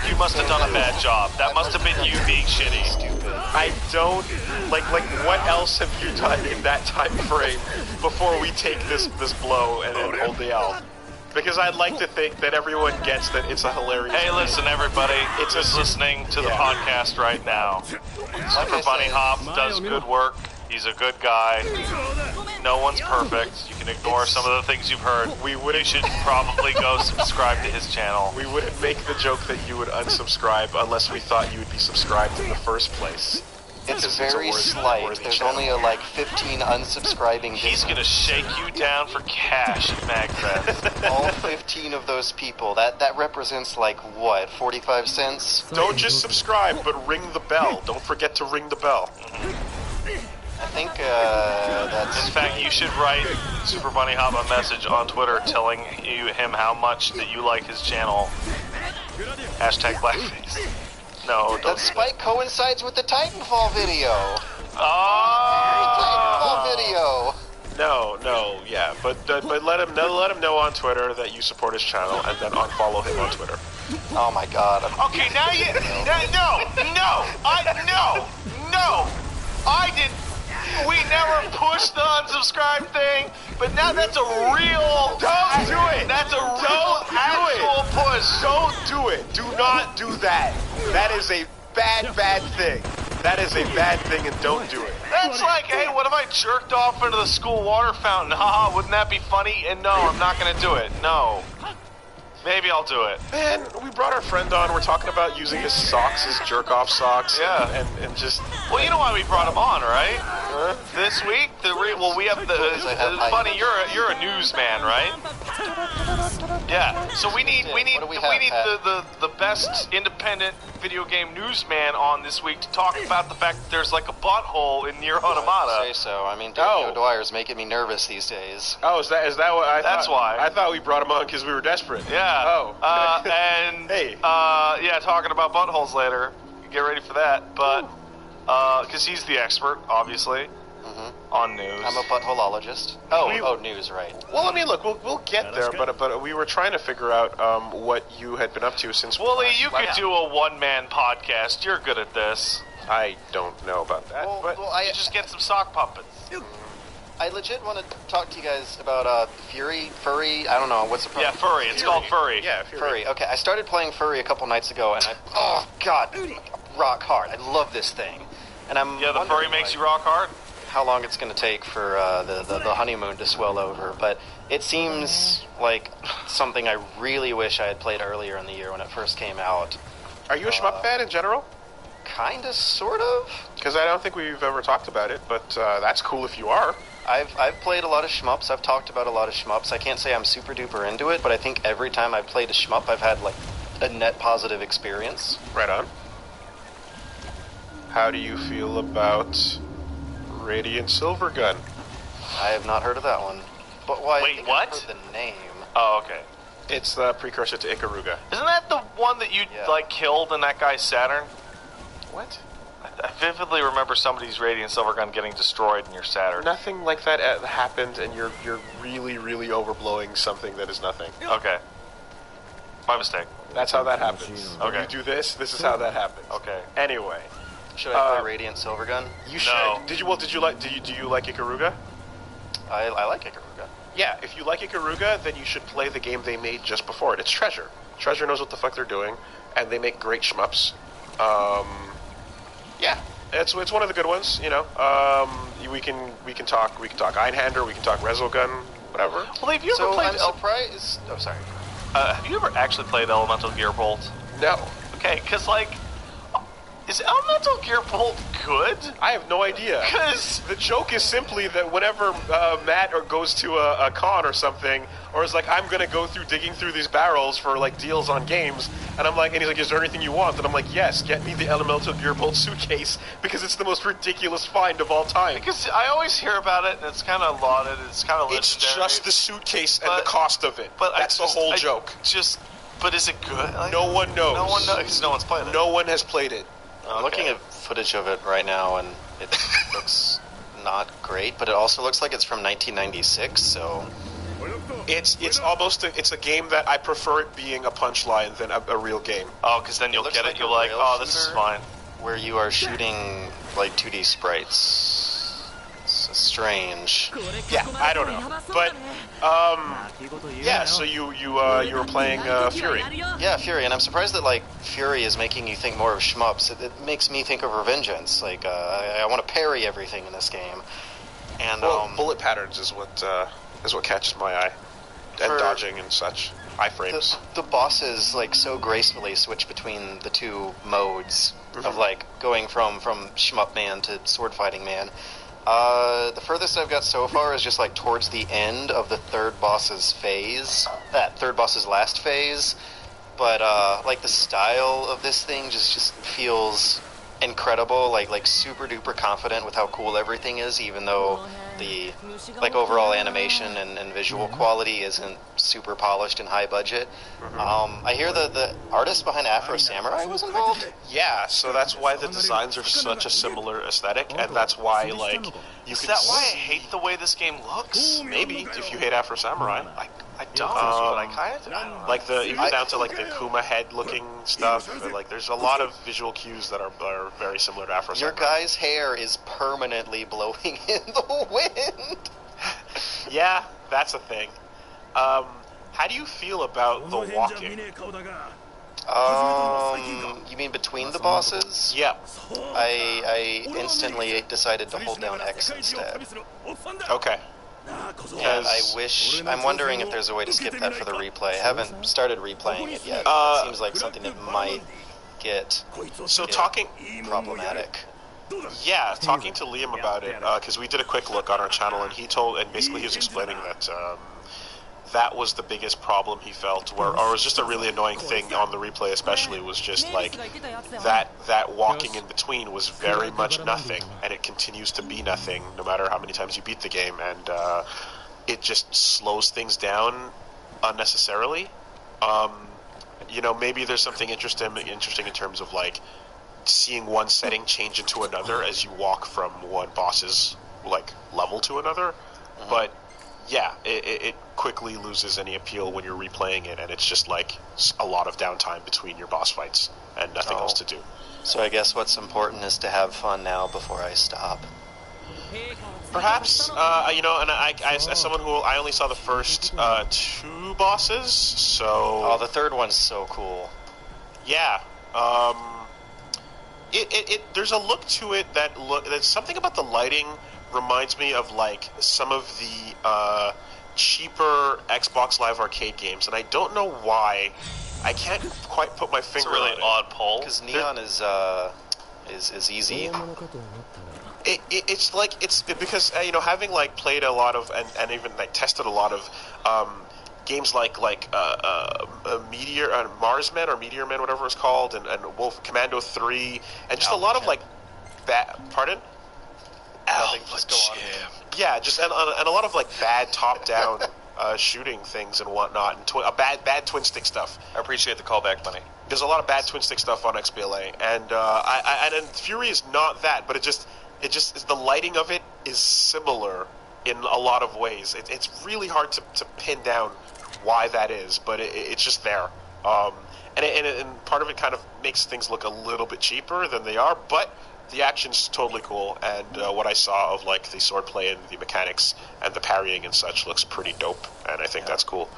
You must have done a bad job. That must have been you being shitty. Stupid. I don't like what else have you done in that time frame before we take this blow and hold the L? Because I'd like to think that everyone gets that it's a hilarious. Hey, listen, everybody. It's just listening to the podcast right now. Super Bunny Hop does good work. He's a good guy. No one's perfect. You can ignore some of the things you've heard. You should probably go subscribe to his channel. We wouldn't make the joke that you would unsubscribe unless we thought you would be subscribed in the first place. It's very slight. There's only like 15 unsubscribing. He's gonna shake you down for cash at MagFest. All 15 of those people. That represents like what? 45 cents? Don't just subscribe, but ring the bell. Don't forget to ring the bell. I think that's... In fact, you should write Super Bunny Hop a message on Twitter telling him how much that you like his channel. Hashtag blackface. No, don't. That spike coincides with the Titanfall video. Oh! Titanfall video. No, yeah, but let him know on Twitter that you support his channel, and then unfollow him on Twitter. Oh my God. Okay, now you... I did... We never pushed the unsubscribe thing, but now that's a real... Don't do it! That's a real actual push. Don't do it! Do not do that! That is a bad thing. That is a bad thing, and don't do it. That's like, hey, what if I jerked off into the school water fountain? Haha, wouldn't that be funny? And no, I'm not gonna do it. No. Maybe I'll do it. Man, we brought our friend on. We're talking about using his socks as jerk-off socks. Yeah. And just... Well, you know why we brought him on, right? This week, we have funny. You're a newsman, right? Yeah. So we need the best independent video game newsman on this week to talk about the fact that there's like a butthole in near Hanamata. Say so. I mean, Daniel O'Dwyer's making me nervous these days. Oh, is that what I thought? That's why. I thought we brought him on because we were desperate. Yeah. Oh. And hey. Yeah, talking about buttholes later. Get ready for that. But because he's the expert, obviously, on news. I'm a buttholeologist. News, right? Well, I mean, look, we'll get there, but we were trying to figure out what you had been up to since. Wooly, you could do a one-man podcast. You're good at this. I don't know about that. You just get some sock puppets. I legit want to talk to you guys about Furry, I don't know, what's the problem? Yeah, Furry. It's called Furry. Yeah, Furry. Okay, I started playing Furry a couple nights ago, and oh, God, rock hard. I love this thing. And I'm the Furry makes you rock hard? How long it's going to take for the honeymoon to swell over, but it seems like something I really wish I had played earlier in the year when it first came out. Are you a shmup fan in general? Kinda, sort of. Because I don't think we've ever talked about it, but that's cool if you are. I've played a lot of shmups. I've talked about a lot of shmups. I can't say I'm super duper into it, but I think every time I've played a shmup, I've had like a net positive experience. Right on. How do you feel about Radiant Silvergun? I have not heard of that one. But why? Wait, what? I've heard the name. Oh, okay. It's the precursor to Ikaruga. Isn't that the one that you like killed in that guy's Saturn? What? I vividly remember somebody's Radiant Silvergun getting destroyed in your Saturn. Nothing like that happened, and you're really, really overblowing something that is nothing. Okay. My mistake. That's how that happens. Okay. When you do this is how that happens. Okay. Anyway. Should I play Radiant Silvergun? You should. No. Do you like Ikaruga? I like Ikaruga. Yeah, if you like Ikaruga, then you should play the game they made just before it. It's Treasure. Treasure knows what the fuck they're doing, and they make great shmups. Yeah, it's one of the good ones. You know, we can talk Einhander, we can talk Resogun, whatever. Well, have you ever played? Oh, sorry. Have you ever actually played Elemental Gear Bolt? No. Okay, because like, is Elemental Gear Bolt good? I have no idea. Because the joke is simply that whenever Matt goes to a con or something, or is like, I'm gonna go through digging through these barrels for like deals on games, and I'm like, and he's like, is there anything you want? And I'm like, yes, get me the Elemental Gear Bolt suitcase because it's the most ridiculous find of all time. Because I always hear about it, and it's kind of lauded, it's kind of legendary. It's just the suitcase and the cost of it. But that's the whole joke. But is it good? Like, no one knows. No one knows. No one's played it. No one has played it. I'm looking at footage of it right now, and it looks not great, but it also looks like it's from 1996, so... It's almost it's a game that I prefer it being a punchline than a real game. Oh, because then you'll get it, you're like, oh, this is fine. Where you are shooting, like, 2D sprites. It's strange. Yeah, I don't know. But, yeah, so you were playing Fury. Yeah, Fury, and I'm surprised that, like, Fury is making you think more of shmups. It makes me think of Revengeance. Like, I want to parry everything in this game. And, bullet patterns is what catches my eye. And dodging and such. Iframes. The bosses, like, so gracefully switch between the two modes of, like, going from shmup man to sword fighting man. The furthest I've got so far is just, like, towards the end of the third boss's phase. That third boss's last phase. But, like, the style of this thing just feels incredible. Like, super duper confident with how cool everything is, even though the, like, overall animation and visual quality isn't super polished and high budget. I hear the artist behind Afro Samurai was involved. Yeah, so that's why the designs are such a similar aesthetic, and that's why, like, Is that why I hate the way this game looks? Maybe, if you hate Afro Samurai. I don't, but I kind of do. Like, even down to, like, the Kuma head-looking stuff, and, like, there's a lot of visual cues that are very similar to Afro Samurai. Your guy's hair is permanently blowing in the wind. Yeah, that's a thing. How do you feel about the walking? You mean between the bosses? Yeah. I instantly decided to hold down X instead. Okay. And I'm wondering if there's a way to skip that for the replay. I haven't started replaying it yet. It seems like something that might get problematic. Yeah, talking to Liam about it, because we did a quick look on our channel, and basically he was explaining that that was the biggest problem he felt, or it was just a really annoying thing on the replay especially, was just like that walking in between was very much nothing, and it continues to be nothing no matter how many times you beat the game, and it just slows things down unnecessarily. You know, maybe there's something interesting in terms of, like, seeing one setting change into another as you walk from one boss's, like, level to another, but yeah, it quickly loses any appeal when you're replaying it, and it's just like a lot of downtime between your boss fights and nothing else to do. So I guess what's important is to have fun now before I stop. Perhaps, you know, and I as someone who I only saw the first two bosses, so... Oh, the third one's so cool. Yeah, there's a look to it there's something about the lighting reminds me of, like, some of the cheaper Xbox Live Arcade games, and I don't know why. I can't quite put my finger on it. It's a really odd poll. Because Neon is easy. It's like, it's because, you know, having, like, played a lot of, and even, like, tested a lot of games like Meteor, Marsman, or Meteor Man, whatever it's called, and Wolf Commando 3, and just a lot of, like, pardon? Yeah, just and a lot of, like, bad top-down shooting things and whatnot, and bad twin stick stuff. I appreciate the callback, Bunny. There's a lot of bad twin stick stuff on XBLA, and and Fury is not that, but it just the lighting of it is similar in a lot of ways. It's really hard to pin down why that is, but it's just there. And part of it kind of makes things look a little bit cheaper than they are, but the action's totally cool, and what I saw of, like, the swordplay and the mechanics and the parrying and such looks pretty dope, and I think that's cool.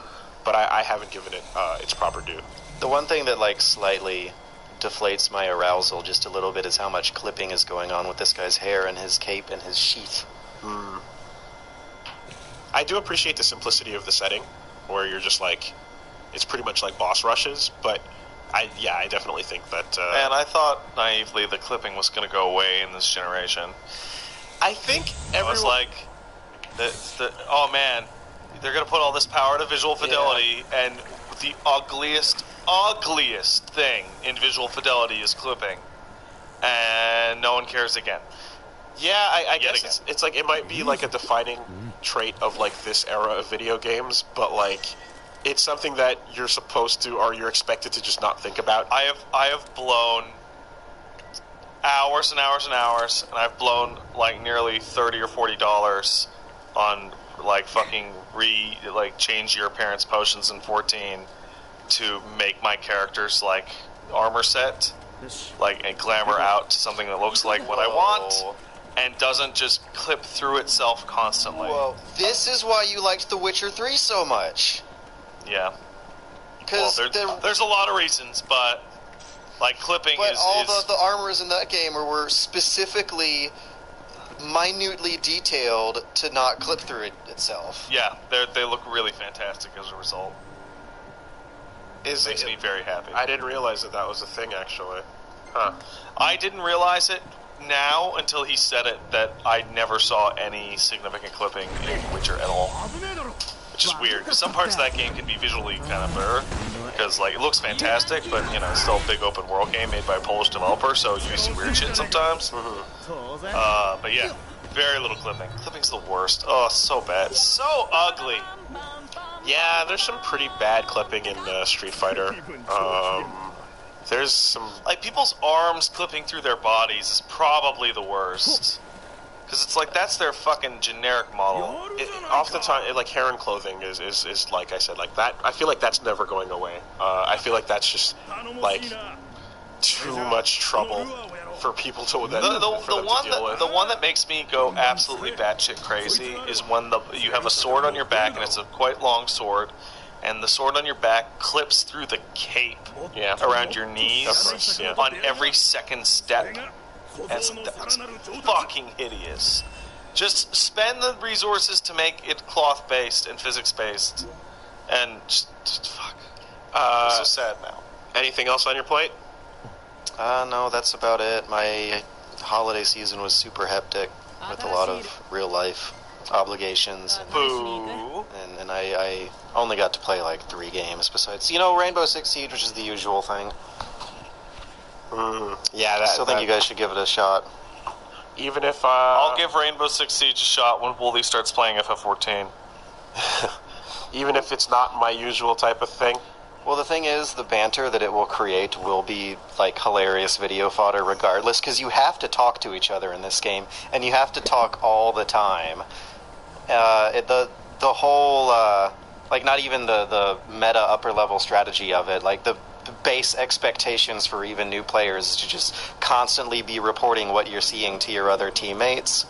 But I haven't given it its proper due. The one thing that, like, slightly deflates my arousal just a little bit is how much clipping is going on with this guy's hair and his cape and his sheath. I do appreciate the simplicity of the setting, where you're just, like, it's pretty much like boss rushes, but I definitely think that... and I thought, naively, the clipping was going to go away in this generation. I think everyone... I was like, oh man, they're going to put all this power to visual fidelity, and the ugliest thing in visual fidelity is clipping. And no one cares again. Yeah, I guess it's like, it might be like a defining trait of, like, this era of video games, but, like, it's something that you're supposed to, or you're expected to just not think about. I have blown hours and hours and hours, and I've blown like nearly $30 or $40 on like fucking change your parents' potions in 14 to make my character's like armor set like and glamour out to something that looks like what I want and doesn't just clip through itself constantly. Whoa, this is why you liked The Witcher 3 so much. Yeah. Because there's a lot of reasons, but like clipping but is... all the armors in that game were specifically minutely detailed to not clip through itself. Yeah, they look really fantastic as a result. It makes me very happy. I didn't realize that was a thing, actually. Huh. I didn't realize it now until he said it, that I never saw any significant clipping in Witcher at all. Which is weird, because some parts of that game can be visually kind of blurred, because like it looks fantastic, but you know, it's still a big open world game made by a Polish developer, so you see weird shit sometimes. But yeah, very little clipping. Clipping's the worst. Oh, so bad. So ugly. Yeah, there's some pretty bad clipping in Street Fighter. There's some... Like, people's arms clipping through their bodies is probably the worst. Because it's like, that's their fucking generic model. Off the time, like, hair and clothing is like I said, like that. I feel like that's never going away. I feel like that's just, like, too much trouble for people to deal with. The one that makes me go absolutely batshit crazy is when you have a sword on your back, and it's a quite long sword, and the sword on your back clips through the cape around your knees on every second step. That's fucking hideous. Just spend the resources to make it cloth-based and physics-based, and just fuck. I'm so sad now. Anything else on your plate? No, that's about it. My holiday season was super hectic with a lot of real-life obligations. Boo. And I only got to play like 3 games besides, Rainbow Six Siege, which is the usual thing. Yeah, I still think you guys should give it a shot. Even if I'll give Rainbow Six Siege a shot when Wooly starts playing FF14. Even if it's not my usual type of thing. Well, the thing is, the banter that it will create will be like hilarious video fodder regardless, because you have to talk to each other in this game, and you have to talk all the time. The whole like not even the meta upper level strategy of it, like the base expectations for even new players is to just constantly be reporting what you're seeing to your other teammates.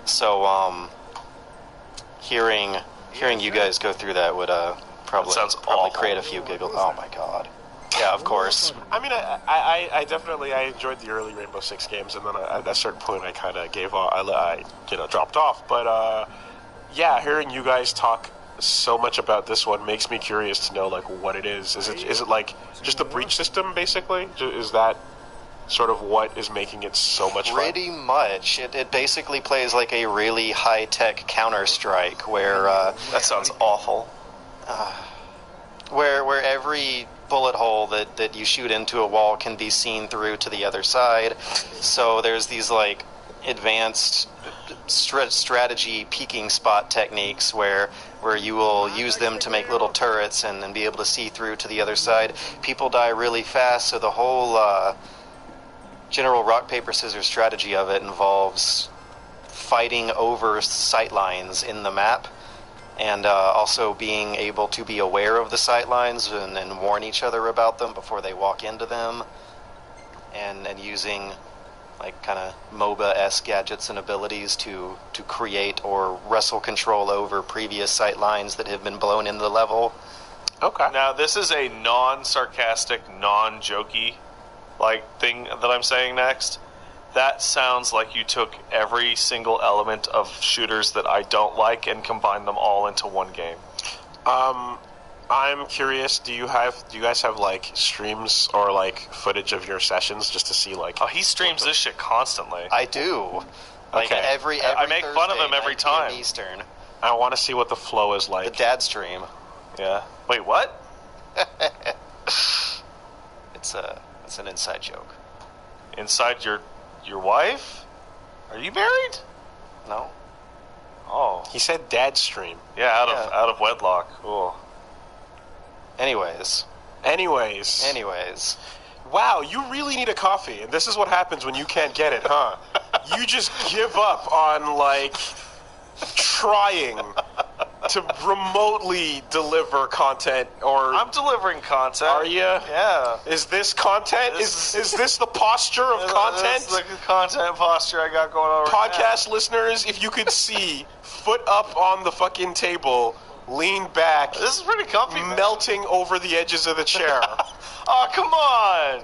So hearing you guys go through that would probably create a few giggles. Oh my god. Yeah, of course. I mean, I definitely enjoyed the early Rainbow Six games, and then at a certain point I kind of gave off. I dropped off. But yeah, hearing you guys talk so much about this one makes me curious to know like what it is. Is it like just the breach system basically? Is that sort of what is making it so much fun? Pretty much. It basically plays like a really high-tech Counter-Strike where that sounds awful. Where every bullet hole that you shoot into a wall can be seen through to the other side. So there's these like advanced strategy peeking spot techniques where you will use them to make little turrets and be able to see through to the other side. People die really fast, so the whole general rock paper scissors strategy of it involves fighting over sight lines in the map, and also being able to be aware of the sight lines and warn each other about them before they walk into them, and using like kind of MOBA-esque gadgets and abilities to create or wrestle control over previous sight lines that have been blown into the level. Okay. Now this is a non-sarcastic, non-jokey like thing that I'm saying next. That sounds like you took every single element of shooters that I don't like and combined them all into one game. I'm curious, do you guys have like streams or like footage of your sessions just to see like... Oh, he streams this shit constantly. I do. Like okay. every I make Thursday, fun of him every time. Eastern. I want to see what the flow is like. The dad stream. Yeah. Wait, what? It's an inside joke. Inside your wife? Are you married? No. Oh. He said dad stream. Yeah, out of wedlock. Cool. Anyways. Wow, you really need a coffee, and this is what happens when you can't get it, huh? You just give up on, like, trying to remotely deliver content, or... I'm delivering content. Are you? Yeah. Is this content? Is this the posture of content? This is the content posture I got going on right Podcast listeners, if you could see, foot up on the fucking table, lean back. This is pretty comfy, man. Melting over the edges of the chair. Oh, come on!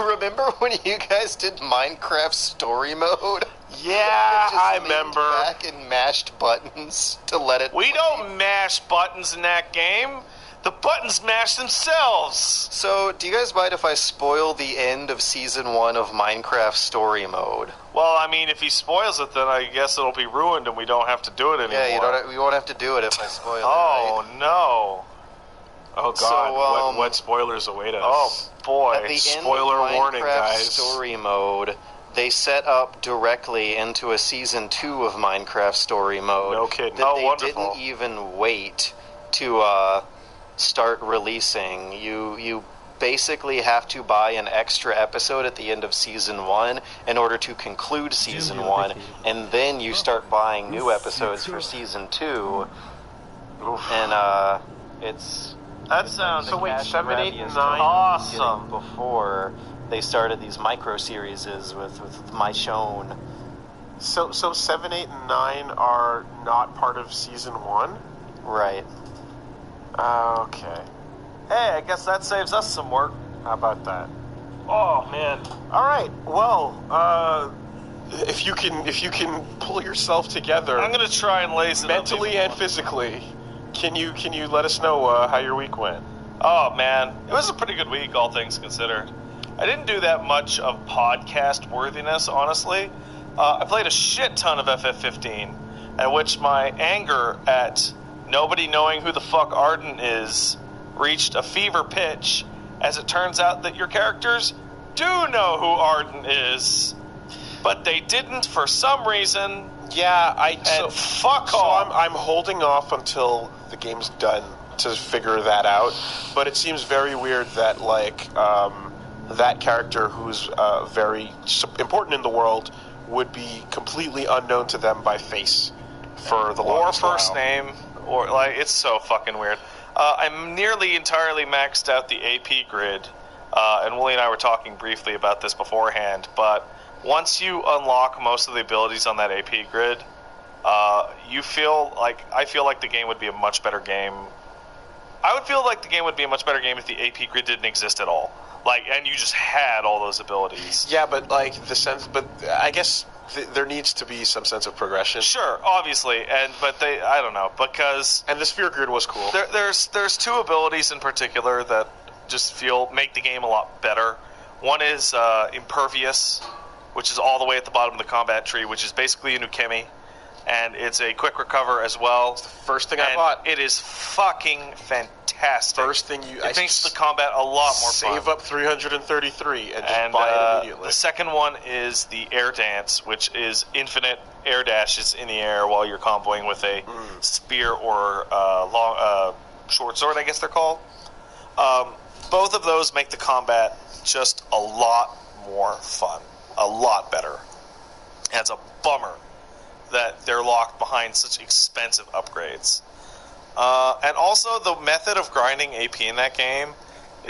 Remember when you guys did Minecraft story mode? Yeah, I remember. Back and mashed buttons to let it. We don't mash buttons in that game. The buttons mash themselves. So, do you guys mind if I spoil the end of Season 1 of Minecraft story mode? Well, I mean, if he spoils it, then I guess it'll be ruined and we don't have to do it anymore. Yeah, we won't have to do it if I spoil it. Oh, right? no. Oh, God. What spoilers await us? Oh, boy. At the Spoiler end of warning, Minecraft guys. story mode, they set up directly into a Season 2 of Minecraft story mode. No kidding. That they wonderful. didn't even wait to start releasing. You basically have to buy an extra episode at the end of Season 1 in order to conclude Season 1, and then you start buying new episodes for Season 2. And it's... That sounds... So wait, 7, 8, and 9? Awesome. Before they started these micro-series with My Shown. So 7, 8, and 9 are not part of Season 1? Right. Okay. Hey, I guess that saves us some work. How about that? Oh, man. All right. Well, if you can pull yourself together... I'm going to try and lace it mentally and physically... Can you let us know how your week went? Oh, man. It was a pretty good week, all things considered. I didn't do that much of podcast worthiness, honestly. I played a shit ton of FF15, at which my anger at nobody knowing who the fuck Arden is reached a fever pitch, as it turns out that your characters do know who Arden is, but they didn't for some reason. Yeah, fuck off. So I'm holding off until the game's done to figure that out. But it seems very weird that that character who's very important in the world would be completely unknown to them by face for the longest while. Or first name, or it's so fucking weird. I'm nearly entirely maxed out the AP grid, and Willie and I were talking briefly about this beforehand, but once you unlock most of the abilities on that AP grid, I feel like the game would be a much better game. I would feel like the game would be a much better game if the AP grid didn't exist at all. And you just had all those abilities. Yeah, but I guess there needs to be some sense of progression. Sure, obviously, I don't know, because... And the sphere grid was cool. There's two abilities in particular that just make the game a lot better. One is Impervious, which is all the way at the bottom of the combat tree, which is basically a Nukemi, and it's a quick recover as well. It's the first thing I bought. It is fucking fantastic. First thing it makes the combat a lot more fun. Save up 333 and just buy it immediately. The second one is the Air Dance, which is infinite air dashes in the air while you're comboing with a spear or long short sword, I guess they're called. Both of those make the combat just a lot more fun. A lot better. And it's a bummer that they're locked behind such expensive upgrades. And also, the method of grinding AP in that game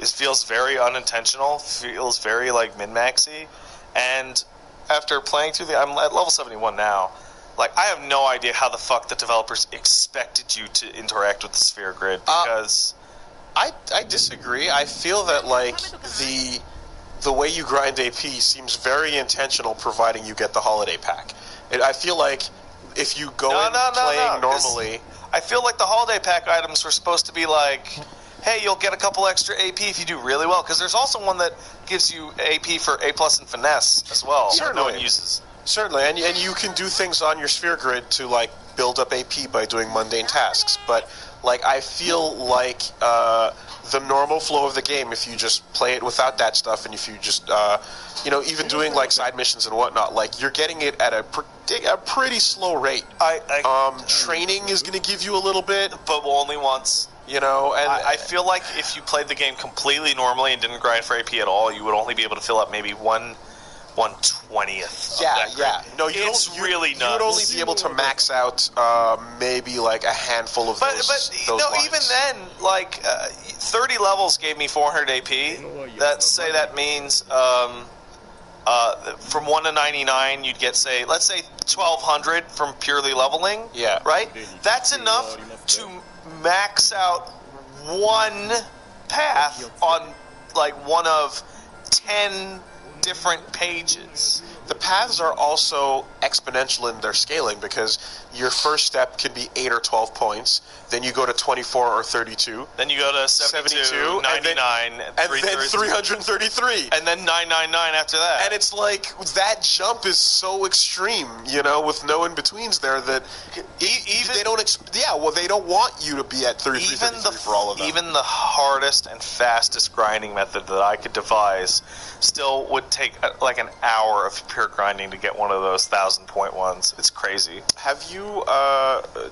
feels very unintentional, feels very min-maxy. And after playing through I'm at level 71 now, I have no idea how the fuck the developers expected you to interact with the sphere grid, because... I disagree. I feel that, the way you grind AP seems very intentional, providing you get the holiday pack. I feel like if you go playing normally... I feel like the holiday pack items were supposed to be hey, you'll get a couple extra AP if you do really well, because there's also one that gives you AP for A+ and Finesse as well. Certainly. That no one uses. Certainly, and you can do things on your sphere grid to, build up AP by doing mundane tasks, but, I feel like the normal flow of the game, if you just play it without that stuff, and if you just, even doing, side missions and whatnot, you're getting it at a pretty slow rate. Training is going to give you a little bit. But only once. You know, and I feel like if you played the game completely normally and didn't grind for AP at all, you would only be able to fill up maybe 1/20th. Yeah. No, it's really nuts. You would only be able to max out maybe like a handful of those. But those lines. even then, like 30 levels gave me 400 AP. That means from 1 to 99, you'd get let's say 1200 from purely leveling. Yeah. Right. That's enough to max out one path on like one of 10 different pages. The paths are also exponential in their scaling because your first step can be 8 or 12 points, then you go to 24 or 32, then you go to 72 99, and then 333, and then 999 after that. And it's like that jump is so extreme, you know, with no in betweens there that they don't want you to be at 33 for all of them. Even the hardest and fastest grinding method that I could devise still would take like an hour of pure grinding to get one of those 1,000-point ones. It's crazy. Have you,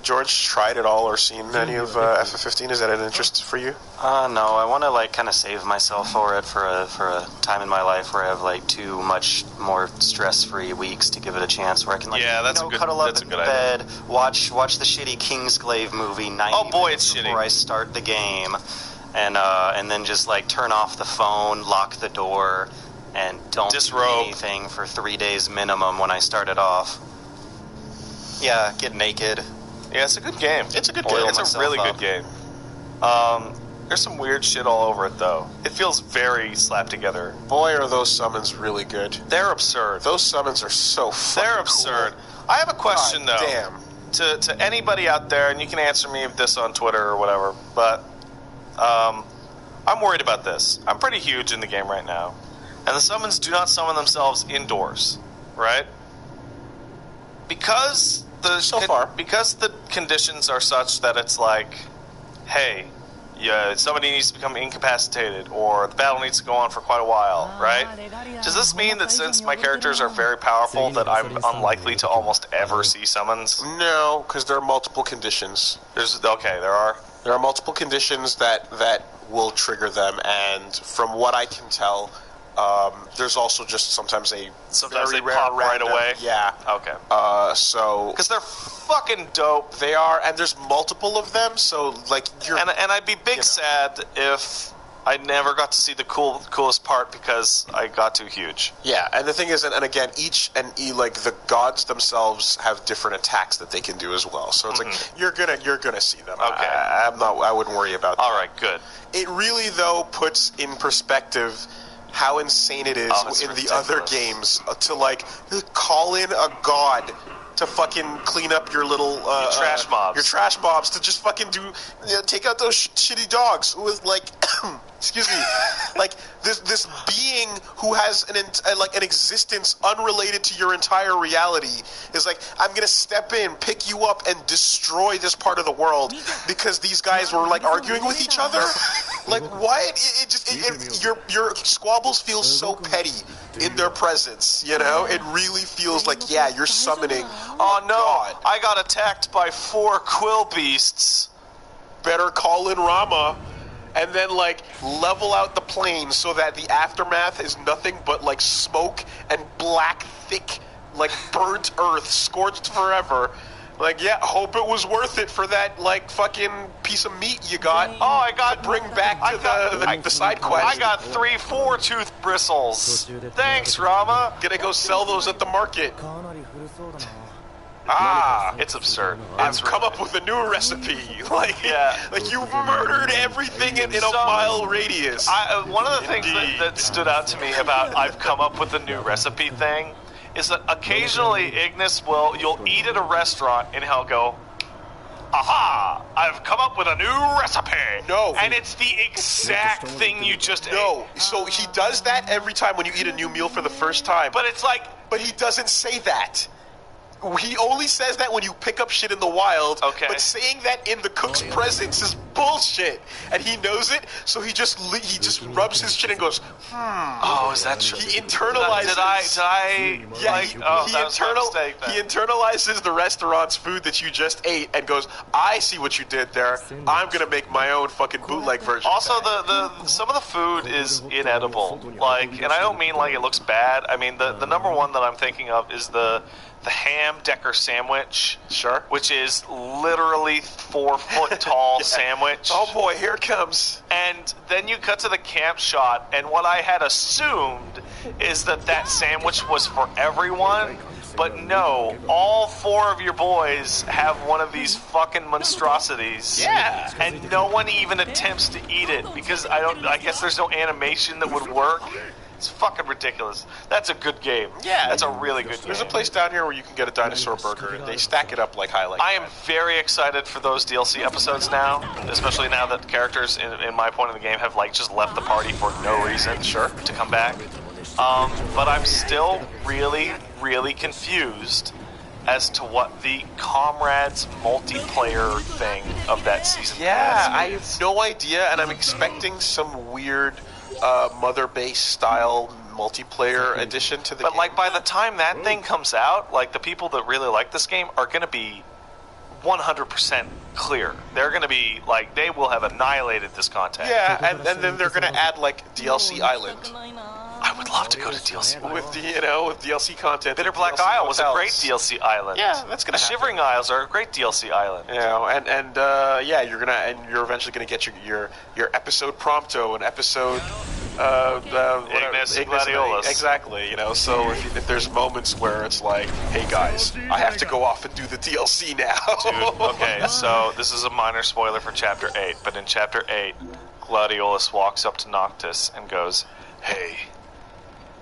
George, tried it all or seen any of FF15? Is that an interest for you? No. I want to like kind of save myself for it for a time in my life where I have like 2 much more stress-free weeks to give it a chance. Where I can cuddle up in bed, watch the shitty Kingsglaive movie 90 minutes before I start the game, and then just like turn off the phone, lock the door, and don't disrobe do anything for 3 days minimum when I start it off. Yeah, get naked. Yeah, it's a good game. It's a good game. It's a really good game. There's some weird shit all over it, though. It feels very slapped together. Boy, are those summons really good. They're absurd. Those summons are so fucking They're absurd. Cool. I have a question, God, though. Damn. To anybody out there, and you can answer me this on Twitter or whatever, but I'm worried about this. I'm pretty huge in the game right now. And the summons do not summon themselves indoors, right? Because the conditions are such that it's like, hey, somebody needs to become incapacitated, or the battle needs to go on for quite a while, right? Does this mean that since my characters are very powerful, that I'm unlikely to almost ever see summons? No, because there are multiple conditions. There are. There are multiple conditions that will trigger them, and from what I can tell, there's also just sometimes they very rare pop right away. Yeah. Okay. So because they're fucking dope. They are, and there's multiple of them. So like and I'd be sad if I never got to see the coolest part because I got too huge. Yeah, and the thing is, and again, like the gods themselves have different attacks that they can do as well. So it's like you're gonna see them. Okay. I wouldn't worry about that. All right, good. It really though puts in perspective how insane it is in the other games to like call in a god to fucking clean up your little trash mobs. Your trash mobs to just fucking take out those shitty dogs with like excuse me, like this being who has an existence unrelated to your entire reality is like, I'm gonna step in, pick you up, and destroy this part of the world because these guys were like arguing with each other. Like what? Your squabbles feel so petty in their presence. You know, it really feels like you're summoning. Oh no! God. I got attacked by 4 quill beasts. Better call in Rama. And then, like, level out the plane so that the aftermath is nothing but, like, smoke and black, thick, like, burnt earth, scorched forever. Like, hope it was worth it for that, like, fucking piece of meat you got. Oh, I got... Bring back to the side quest. I got 3 4-tooth bristles. Thanks, Rama. Gonna go sell those at the market. It's absurd. I've come up with a new recipe. Like you've murdered everything in a mile radius. One of the things that stood out to me about I've come up with a new recipe thing is that occasionally Ignis you'll eat at a restaurant and he'll go, aha, I've come up with a new recipe. No. And it's the exact thing you just ate. No. So he does that every time when you eat a new meal for the first time. But it's like... But he doesn't say that. He only says that when you pick up shit in the wild. Okay. But saying that in the cook's presence is bullshit, and he knows it. So he just rubs his chin and goes, Oh, is that true? He internalizes. Did I? Yeah, like, he he internalizes the restaurant's food that you just ate and goes, I see what you did there. I'm gonna make my own fucking bootleg version. Also, the some of the food is inedible. Like, and I don't mean like it looks bad. I mean the number one that I'm thinking of is the ham Decker sandwich. Sure. Which is literally 4-foot tall sandwich. Oh boy, here it comes. And then you cut to the camp shot, and what I had assumed is that sandwich was for everyone. But no, all 4 of your boys have one of these fucking monstrosities. Yeah. And no one even attempts to eat it because I guess there's no animation that would work. It's fucking ridiculous. That's a good game. Yeah. That's a really good game. There's a place down here where you can get a dinosaur burger, and they stack it up like highlight. I am very excited for those DLC episodes now, especially now that characters in my point of the game have like just left the party for no reason. Sure. To come back. But I'm still really, really confused as to what the Comrades multiplayer thing of that season Yeah, I is. have no idea, and I'm expecting some weird mother-based style multiplayer addition to the game. But like by the time that thing comes out, like the people that really like this game are going to be 100% clear. They're going to be like, they will have annihilated this content. Yeah, and then they're going to add like DLC Island I would love to go to DLC Island. with with DLC content. Bitter and Black DLC Isle was a hotels. great DLC island. Yeah, that's gonna The happen. Shivering Isles are a great DLC island. You know, and you're eventually gonna get your episode prompto and episode Ignis Gladiolus. Exactly. You know, so if there's moments where it's like, hey guys, I have to go off and do the DLC now. Dude, okay, so this is a minor spoiler for Chapter 8, but in Chapter 8, Gladiolus walks up to Noctis and goes, "Hey,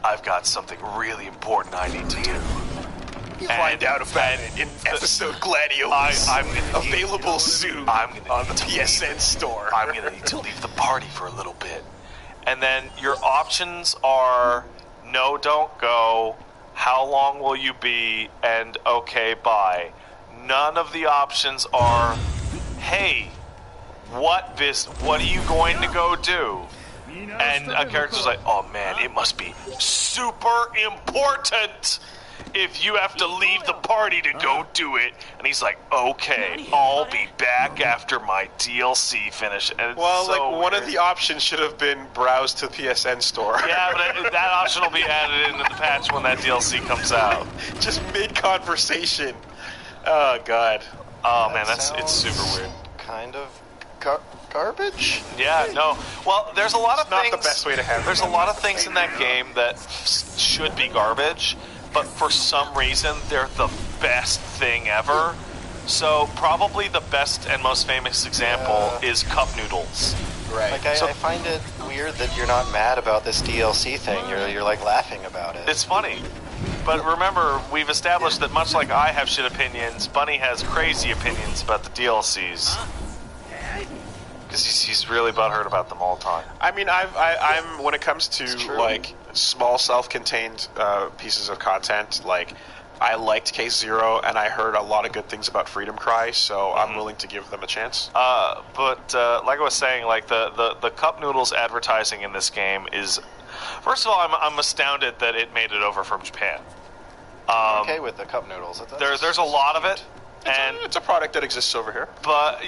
I've got something really important I need to do." Find out about it in episode Gladiolus. I'm gonna available soon I'm gonna on the PSN store. I'm gonna need to leave the party for a little bit. And then your options are no, don't go, how long will you be, and okay, bye. None of the options are, hey, what are you going to go do? And a character's like, oh man, it must be super important if you have to leave the party to go do it. And he's like, okay, I'll be back after my DLC finish. And it's Well, so like one weird. of the options should have been browse to the PSN store. Yeah, but that option will be added into the patch when that DLC comes out. Just mid-conversation. Oh, God. Oh man, it's super weird. Kind of garbage? Yeah, no. Well, there's a lot of Not things. the best way to have it. There's a lot of things in that game that should be garbage, but for some reason they're the best thing ever. So probably the best and most famous example is cup noodles. Right. Like, I find it weird that you're not mad about this DLC thing. You're like laughing about it. It's funny. But remember, we've established that much like I have shit opinions, Bunny has crazy opinions about the DLCs. Because he's really butthurt about them all the time. I mean, I'm when it comes to true. like small self-contained pieces of content, like I liked Case Zero, and I heard a lot of good things about Freedom Cry, so I'm willing to give them a chance. But like I was saying, like the cup noodles advertising in this game is, first of all, I'm astounded that it made it over from Japan. I'm okay with the cup noodles. There's a lot of it. And It's a product that exists over here. but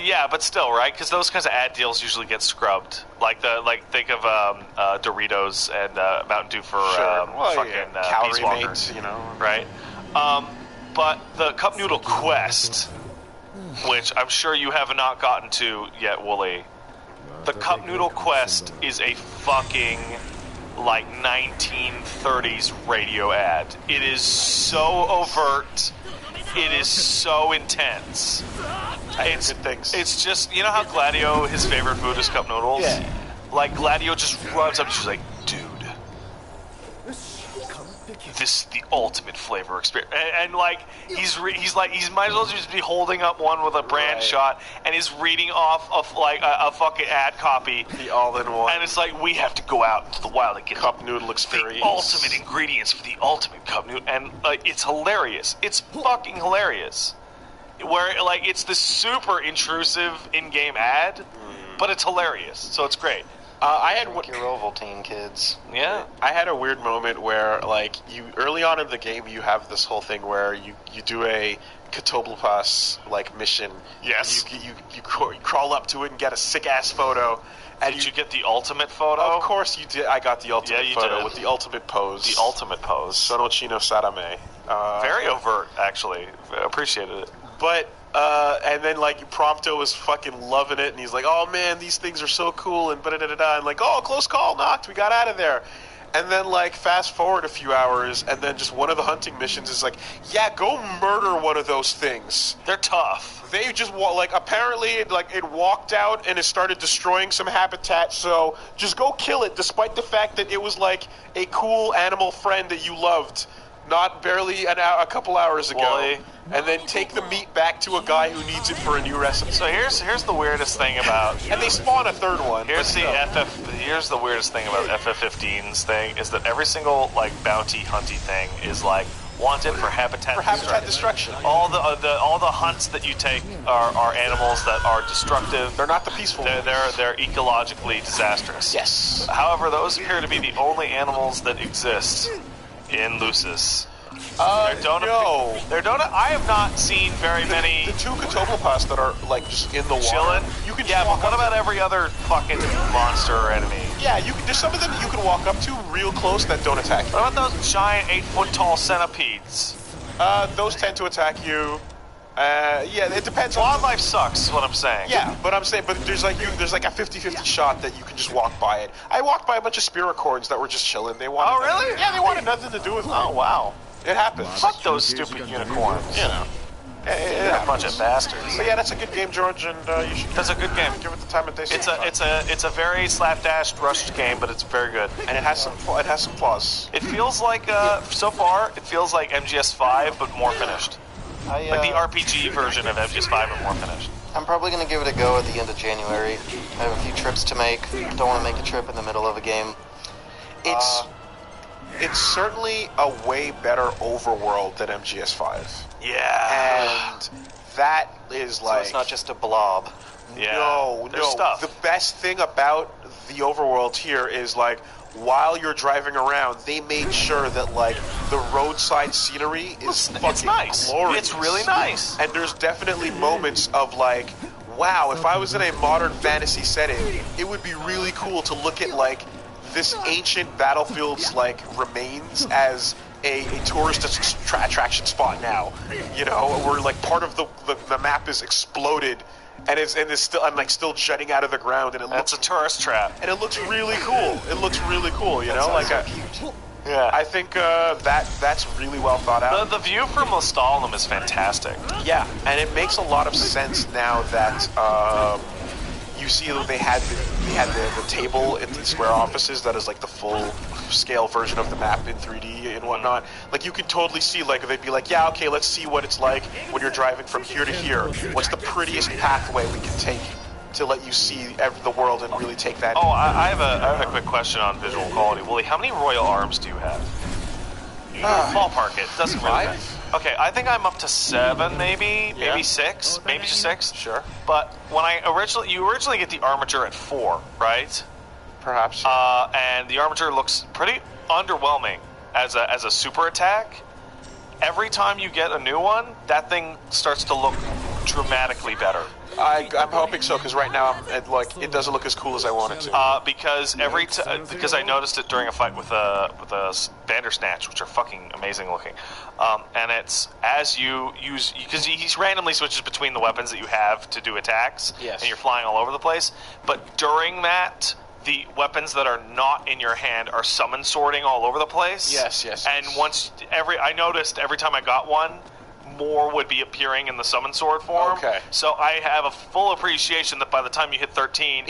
still, right? Because those kinds of ad deals usually get scrubbed. Think of Doritos and Mountain Dew for fucking Calorie Peace Walker, Mates, you know. right? But the Cup Noodle Quest, which I'm sure you have not gotten to yet, Wooly. The Cup Noodle Quest is a fucking like 1930s radio ad. It is so overt. It is so intense. It's just, you know how Gladio, his favorite food is cup noodles? Yeah. Like, Gladio just runs up and she's like, dude, this is the ultimate flavor experience, and like he's might as well just be holding up one with a brand shot, and he's reading off of like a fucking ad copy, the all-in-one, and it's like we have to go out into the wild and get cup noodle experience, the ultimate ingredients for the ultimate cup noodle, and like it's hilarious. It's fucking hilarious. Where like it's this super intrusive in-game ad, but it's hilarious, so it's great. I had your Ovaltine, kids. Yeah, I had a weird moment where, like, you early on in the game, you have this whole thing where you do a Catoblepas like mission. Yes. You crawl up to it and get a sick ass photo. And did you get the ultimate photo? Of course you did. I got the ultimate photo did. with the ultimate pose. The ultimate pose. Sonochino Sadame. Very overt, actually. I appreciated it. But and then like Prompto was fucking loving it, and he's like, "Oh man, these things are so cool," and and like, "Oh, close call, knocked. We got out of there." And then like fast forward a few hours, and then just one of the hunting missions is like, "Yeah, go murder one of those things. They're tough." They just like apparently it walked out and it started destroying some habitat. So just go kill it, despite the fact that it was like a cool animal friend that you loved. Not barely a couple hours ago, Wally. And then take the meat back to a guy who needs it for a new recipe. So here's the weirdest thing about, and they spawn a third one. Here's the weirdest thing about FF15's thing is that every single like bounty hunty thing is like wanted for habitat destruction. All the hunts that you take are animals that are destructive. They're not the peaceful. They're ecologically disastrous. Yes. However, those appear to be the only animals that exist in Lucis. I have not seen very many. The two Catoblepas that are like just in the water. Chilling. You can but what about every other fucking monster or enemy? Yeah, there's some of them you can walk up to real close that don't attack you. What about those giant 8-foot-tall centipedes? Those tend to attack you. Yeah, it depends. Wildlife sucks, is what I'm saying. Yeah, but there's like a 50-50 shot that you can just walk by it. I walked by a bunch of Spiricorns that were just chilling. They wanted really? Yeah, they wanted nothing to do with me. Oh, wow. It happens. Fuck those stupid unicorns. You know. They're a bunch of bastards. But yeah, that's a good game, George, and you should. That's a good game. Give it the time of day. It's a very slapdash rushed game, but it's very good, and it has some flaws. It feels like so far it feels like MGS5, but more finished. Like the RPG version of MGS5, but more finished. I'm probably going to give it a go at the end of January. I have a few trips to make. Don't want to make a trip in the middle of a game. It's certainly a way better overworld than MGS5. Yeah. And that is like... So it's not just a blob. Yeah. No. Stuff. The best thing about the overworld here is like, while you're driving around, they made sure that like the roadside scenery is fucking nice. Glorious. It's really nice. And there's definitely moments of like, wow, if I was in a modern fantasy setting, it would be really cool to look at like this ancient battlefield's like remains as a tourist attraction spot now. You know, where like part of the map is exploded. And it's still jutting out of the ground, and That's a tourist trap. And it looks really cool. You know, like yeah. I think that's really well thought out. The view from Lestalem is fantastic. Yeah, and it makes a lot of sense now that you see that they had the table in the square offices that is like the full scale version of the map in 3D and whatnot. Like you could totally see, like they'd be like, yeah, okay, let's see what it's like when you're driving from here to here. What's the prettiest pathway we can take to let you see the world and really take that? Oh, I have a quick question on visual quality. Wooly, how many royal arms do you have? Ballpark it. Doesn't really matter. Okay, I think I'm up to 7, maybe 6, maybe just 6. Sure. But when you originally get the armature at 4, right? Perhaps. And the armature looks pretty underwhelming as a super attack. Every time you get a new one, that thing starts to look dramatically better. I'm hoping so, because right now it doesn't look as cool as I want it to. Because because I noticed it during a fight with a Bandersnatch, which are fucking amazing looking. And it's as you use, because he randomly switches between the weapons that you have to do attacks, yes. And you're flying all over the place. But during that, the weapons that are not in your hand are summon sorting all over the place. Yes. And I noticed every time I got one, more would be appearing in the Summon Sword form. Okay. So I have a full appreciation that by the time you hit 13,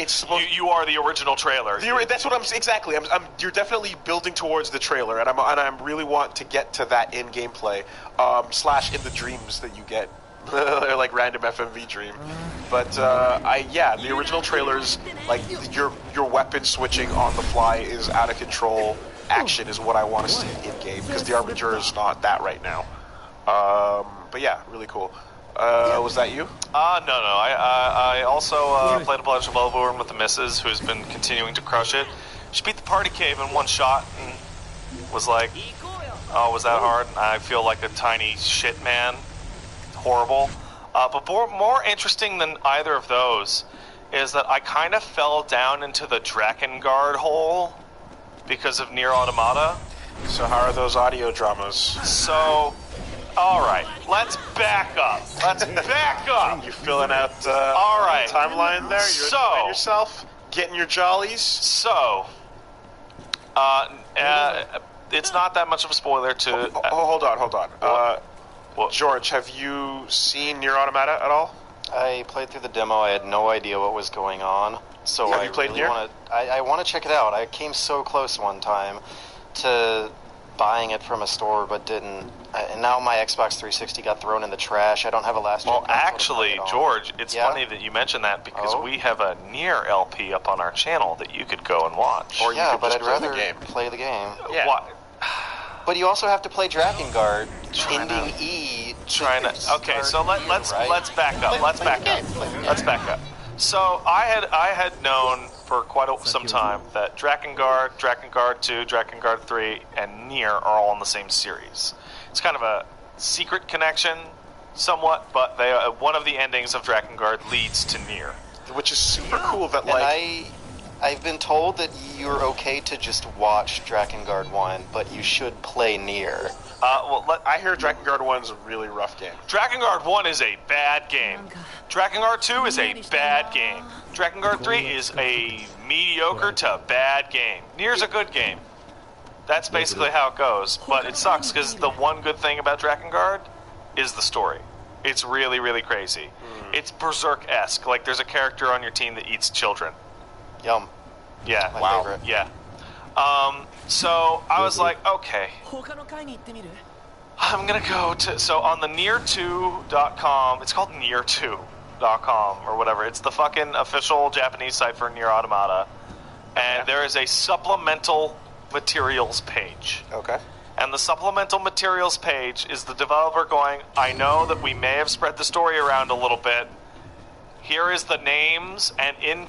you are the original trailer. That's what I'm exactly. You're definitely building towards the trailer, and I'm really want to get to that in gameplay / in the dreams that you get. They're like random FMV dream, but the original trailers, like your weapon switching on the fly is out of control. Action is what I want to see in game because the Arbinger is not that right now. But yeah, really cool. Was that you? No. I also played a bunch of Overwatch with the missus, who's been continuing to crush it. She beat the party cave in one shot and was like, "Oh, was that hard?" I feel like a tiny shit man. Horrible. But more interesting than either of those is that I kind of fell down into the Drakengard hole because of Nier Automata. So how are those audio dramas? So, all right, let's back up. You filling out all right. timeline there? You're enjoying yourself, getting your jollies. So, it's not that much of a spoiler to. Hold on. What? George, have you seen Nier Automata at all? I played through the demo. I had no idea what was going on. So Have you played Nier? I want to check it out. I came so close one time to buying it from a store, but didn't. And now my Xbox 360 got thrown in the trash. I don't have a last gen. Well, actually, George, it's funny that you mentioned that because we have a Nier LP up on our channel that you could go and watch. Or but I'd rather play the game. Yeah. What? But you also have to play Drakengard, ending E. Okay, so let's back up. Let's back up. So I had known for quite some time that Drakengard, Drakengard 2, Drakengard 3, and Nier are all in the same series. It's kind of a secret connection, somewhat, but one of the endings of Drakengard leads to Nier, which is super cool. That I've been told that you're okay to just watch Drakengard 1, but you should play Nier. I hear Drakengard 1 is a really rough game. Drakengard 1 is a bad game. Drakengard 2 is a bad game. Drakengard 3 is a mediocre to bad game. Nier's a good game. That's basically how it goes, but it sucks because the one good thing about Drakengard is the story. It's really, really crazy. It's Berserk-esque. Like, there's a character on your team that eats children. Yum. Yeah. My favorite. Yeah. So I was like, okay. I'm gonna go to... So on the Nier2.com... It's called Nier2.com or whatever. It's the fucking official Japanese site for Nier Automata. And there is a supplemental materials page. Okay. And the supplemental materials page is the developer going, I know that we may have spread the story around a little bit. Here is the names, and in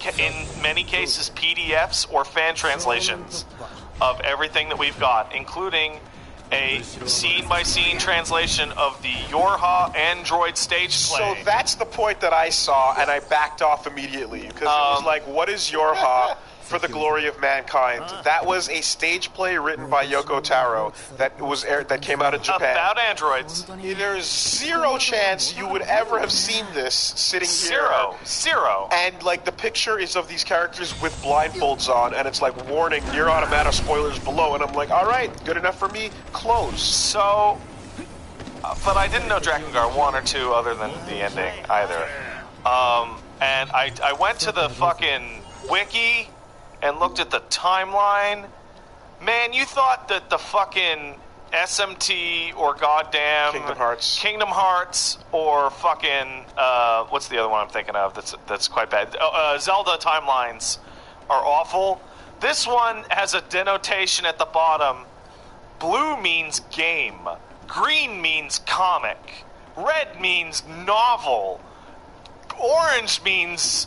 many cases, PDFs or fan translations of everything that we've got, including a scene-by-scene translation of the Yorha Android stage play. So that's the point that I saw, and I backed off immediately, because it was like, what is Yorha for the glory of mankind? That was a stage play written by Yoko Taro that came out of Japan. About androids. There's zero chance you would ever have seen this sitting here. Zero. And like the picture is of these characters with blindfolds on, and it's like warning Nier Automata spoilers below, and I'm like, all right, good enough for me. Close. So, but I didn't know Drakengard 1 or 2 other than the ending either. And I went to the fucking wiki and looked at the timeline. Man, you thought that the fucking SMT or goddamn Kingdom Hearts or fucking what's the other one I'm thinking of that's quite bad? Zelda timelines are awful. This one has a denotation at the bottom. Blue means game. Green means comic. Red means novel. Orange means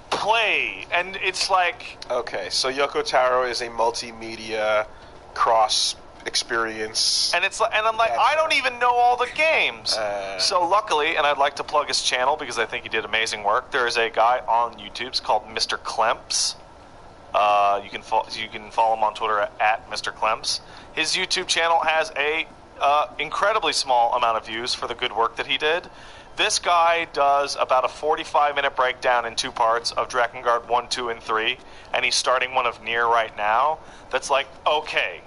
play, and it's like... Okay, so Yoko Taro is a multimedia cross experience. And it's like, and I'm like, I don't even know all the games. So luckily, and I'd like to plug his channel because I think he did amazing work. There is a guy on YouTube. It's called Mr. Klemps. You can follow him on Twitter at Mr. Klemps. His YouTube channel has a incredibly small amount of views for the good work that he did. This guy does about a 45-minute breakdown in 2 parts of Drakengard 1, 2, and 3, and he's starting one of Nier right now. That's like, okay,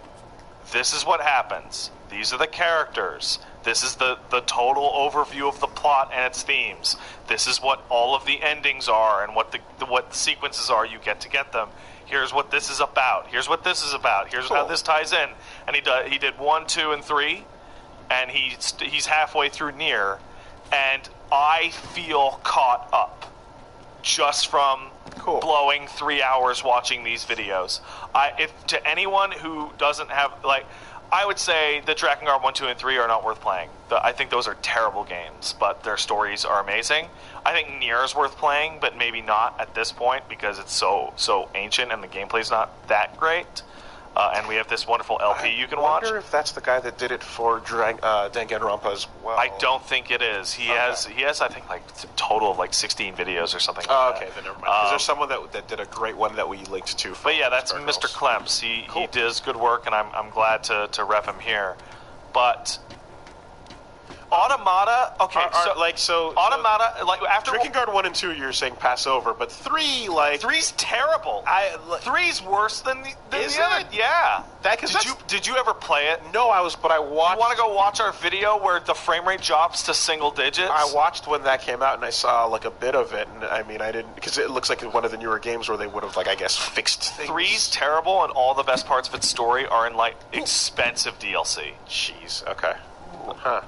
this is what happens. These are the characters. This is the total overview of the plot and its themes. This is what all of the endings are and what the sequences are you get to get them. Here's what this is about. Here's what this is about. Here's how this ties in. And he did 1, 2, and 3, and he's halfway through Nier, and I feel caught up just from blowing 3 hours watching these videos. If to anyone who doesn't have I would say the Drakengard 1, 2, and 3 are not worth playing. I think those are terrible games, but their stories are amazing. I think Nier is worth playing, but maybe not at this point because it's so ancient and the gameplay's not that great. And we have this wonderful LP you can watch. I wonder if that's the guy that did it for Danganronpa as well. I don't think it is. He has I think a total of 16 videos or something. Oh, okay, then never mind. Because there's someone that did a great one that we linked to. But yeah, that's Mr. Klemps. He does good work, and I'm glad to rep him here. But Automata, okay, Automata, after Drakengard 1 and 2, you're saying pass over, but 3, 3's terrible. 3's worse than the other. Yeah. Did you ever play it? No, but I watched. You want to go watch our video where the frame rate drops to single digits? I watched when that came out, and I saw a bit of it, and I mean, I didn't, because it looks like one of the newer games where they would have I guess fixed things. 3's terrible, and all the best parts of its story are in expensive DLC. Jeez. Okay. Huh.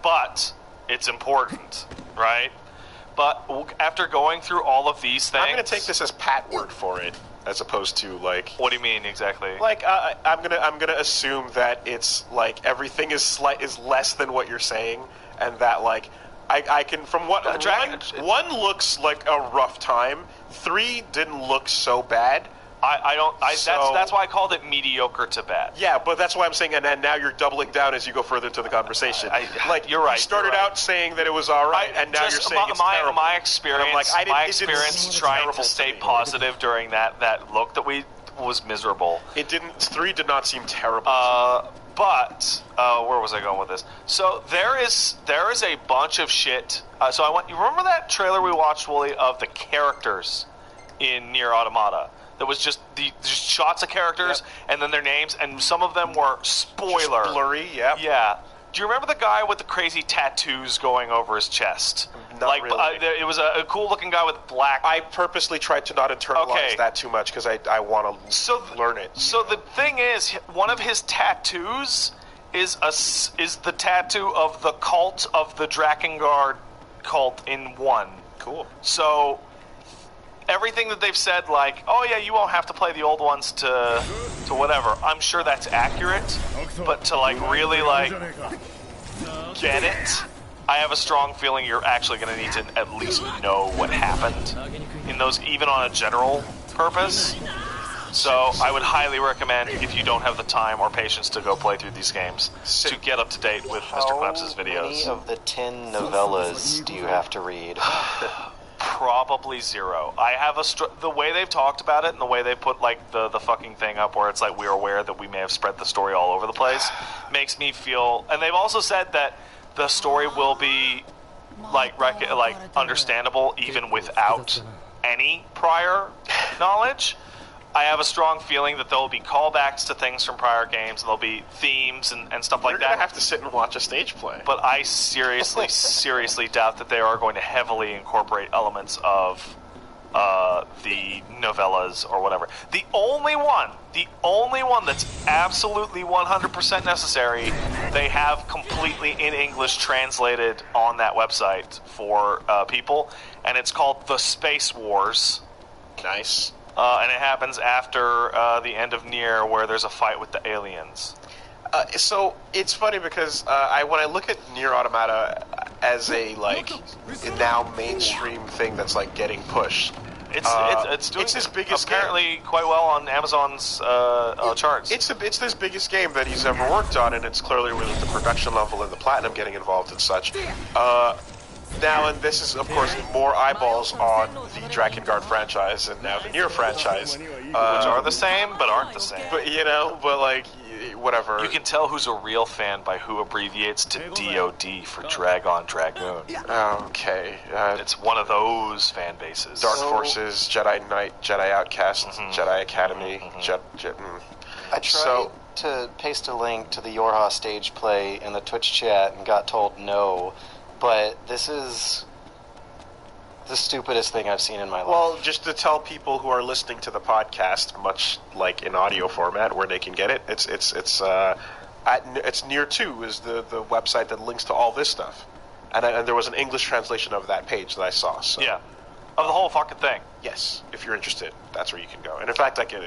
But it's important, right? But after going through all of these things, I'm going to take this as Pat word for it, as opposed to What do you mean exactly? I'm gonna assume that it's everything is less than what you're saying, and that I can from what one looks like a rough time. 3 didn't look so bad. That's why I called it mediocre to bad. Yeah, but that's why I'm saying, and now you're doubling down as you go further into the conversation. You're right. You started out saying that it was all right, and now you're saying it's terrible. My experience trying to stay positive during that look that was miserable. 3 did not seem terrible. But where was I going with this? So there is a bunch of shit. You remember that trailer we watched, Wooly, of the characters in Nier Automata? That was just shots of characters and then their names, and some of them were spoiler. Just blurry, yep. Yeah. Do you remember the guy with the crazy tattoos going over his chest? Not really. It was a cool-looking guy with black... I purposely tried to not internalize that too much because I want to learn it. So the thing is, one of his tattoos is the tattoo of the cult of the Drakengard cult in 1. Cool. So... everything that they've said, oh yeah, you won't have to play the old ones to whatever. I'm sure that's accurate, but to really get it, I have a strong feeling you're actually going to need to at least know what happened in those, even on a general purpose. So I would highly recommend, if you don't have the time or patience to go play through these games, to get up to date with Mr. Klemps' videos. How many of the 10 novellas do you have to read? Probably 0. I have the way they've talked about it and the way they put the fucking thing up where it's we're aware that we may have spread the story all over the place makes me feel. And they've also said that the story will be understandable even without any prior knowledge. I have a strong feeling that there will be callbacks to things from prior games, and there'll be themes and stuff like that. You're going to have to sit and watch a stage play. But I seriously doubt that they are going to heavily incorporate elements of the novellas or whatever. The only one that's absolutely 100% necessary, they have completely in English translated on that website for people, and it's called The Space Wars. Nice. And it happens after the end of Nier, where there's a fight with the aliens. So it's funny because when I look at Nier Automata as a now mainstream thing that's getting pushed, it's doing his biggest apparently game. Quite well on Amazon's charts. It's his biggest game that he's ever worked on, and it's clearly with the production level and the platinum getting involved and such. Now, and this is, of course, more eyeballs on the Drakengard franchise and now the Nier franchise. Which are the same, but aren't the same. But, whatever. You can tell who's a real fan by who abbreviates to DOD for Dragon Dragoon. Okay. It's one of those fan bases. Dark Forces, Jedi Knight, Jedi Outcast, Jedi Academy, I tried to paste a link to the Yorha stage play in the Twitch chat and got told no, but this is the stupidest thing I've seen in my life. Well, just to tell people who are listening to the podcast, much like in audio format, where they can get it, it's Near 2 is the website that links to all this stuff, and there was an English translation of that page that I saw. So. Yeah, of the whole fucking thing. Yes, if you're interested, that's where you can go. And in fact, I can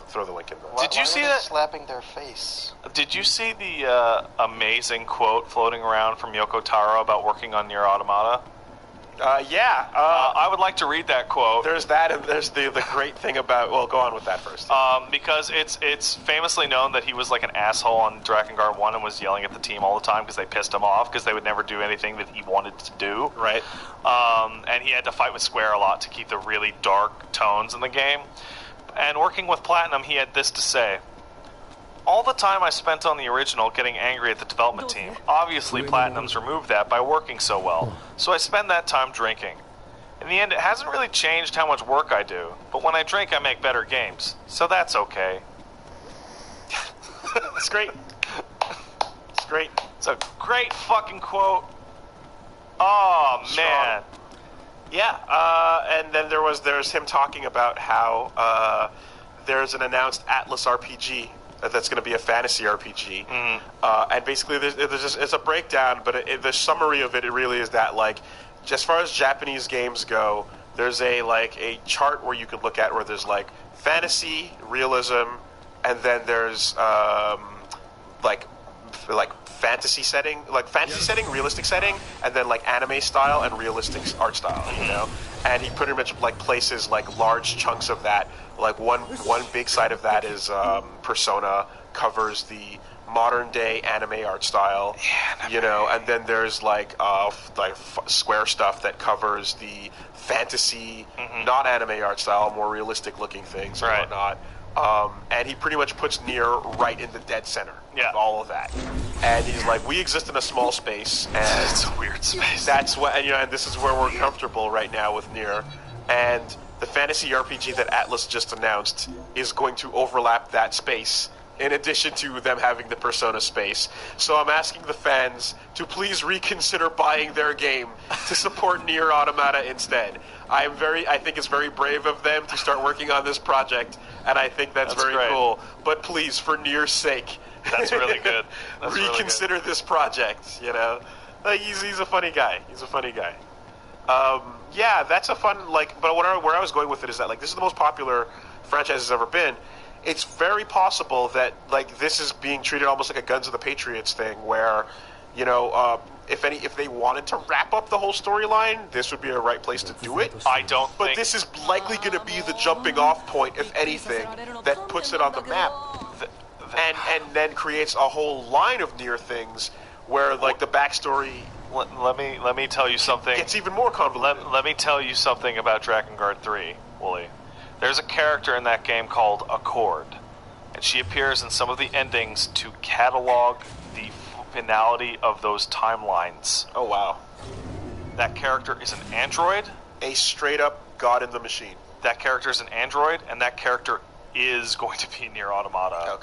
throw the link in. Did you see why were they that? slapping their face? Did you see the amazing quote floating around from Yoko Taro about working on Nier Automata? Yeah. I would like to read that quote. There's that, and there's the great thing about... Well, go on with that first. Because it's famously known that he was like an asshole on Drakengard 1 and was yelling at the team all the time because they pissed him off because they would never do anything that he wanted to do. Right. And he had to fight with Square a lot to keep the really dark tones in the game. And working with Platinum, he had this to say. All the time I spent on the original getting angry at the development team. Obviously, Platinum's removed that by working so well. So I spend that time drinking. In the end, it hasn't really changed how much work I do. But when I drink, I make better games. So that's okay. It's great. It's great. It's a great fucking quote. Oh, man. Yeah, and then there's him talking about how there's an announced Atlas RPG that's going to be a fantasy RPG, and basically it's a breakdown, but the summary of it really is that, like, as far as Japanese games go, there's a chart where you can look at where there's like fantasy, realism, and then there's like fantasy setting, realistic setting, and then like anime style and realistic art style, you know. And he pretty much like places like large chunks of that. Like one big side of that is Persona covers the modern day anime art style, you know, and then there's like Square stuff that covers the fantasy, not anime art style, more realistic looking things and whatnot. And he pretty much puts Nier right in the dead center of all of that. And he's like, we exist in a small space, and It's a weird space. that's what, and this is where we're comfortable right now with Nier. And the fantasy RPG that Atlas just announced is going to overlap that space, in addition to them having the Persona space. So I'm asking the fans to please reconsider buying their game to support Nier Automata instead. I think it's very brave of them to start working on this project, and I think that's very great. cool. But please, for Nier's sake, That's really good. That's reconsider this project. You know, like, he's a funny guy. He's a funny guy. Yeah, that's a fun, like, but where I was going with it is that, like, this is the most popular franchise has ever been. It's very possible that, like, this is being treated almost like a Guns of the Patriots thing, where, you know, if they wanted to wrap up the whole storyline, this would be a right place to do it. But this is likely going to be the jumping off point, if anything, that puts it on the map, and then creates a whole line of Nier things where, like, the backstory. Let me tell you something. It's even more convoluted. Let me tell you something about Drakengard 3, Wooly. There's a character in that game called Accord, and she appears in some of the endings to catalog the finality of those timelines. Oh, wow. That character is an android. A straight-up God in the machine. That character is an android, and that character is going to be Nier Automata.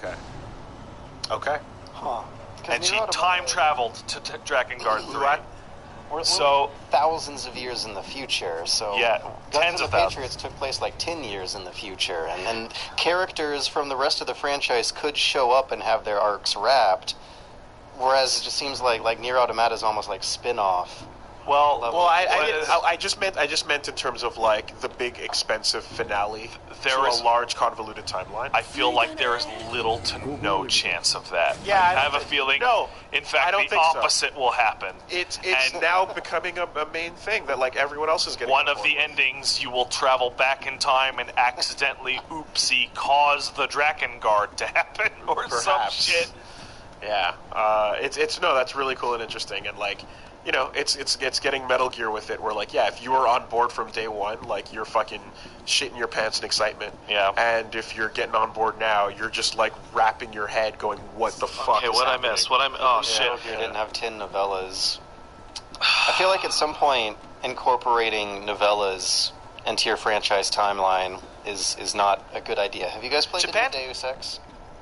Okay. Huh. And she time-traveled to Drakengard 3. We're So thousands of years in the future. So yeah, Guns tens of of the thousands. Patriots took place like 10 years in the future, and then characters from the rest of the franchise could show up and have their arcs wrapped. Whereas it just seems like Nier Automata is almost like spin-off. Well, I just meant in terms of, like, the big expensive finale. There is a large convoluted timeline. I feel like there is little to no chance of that. Yeah, I have a feeling. No, in fact, I don't the think so. opposite will happen. It's And now becoming a main thing that, like, everyone else is getting. One of on the board with. endings, you will travel back in time and accidentally, oopsie, cause the Drakengard to happen or some Perhaps. shit. Yeah, no, that's really cool and interesting, and, like, you know, it's getting Metal Gear with it, where, like, yeah, if you were on board from day one, like, you're fucking shitting your pants in excitement. Yeah. And if you're getting on board now, you're just, like, wrapping your head, going, what the fuck? Okay, is what happening? I missed? Oh shit! Metal Gear didn't have 10 novellas. I feel like at some point incorporating novellas into your franchise timeline is not a good idea. Have you guys played Japan- the new Deus Ex?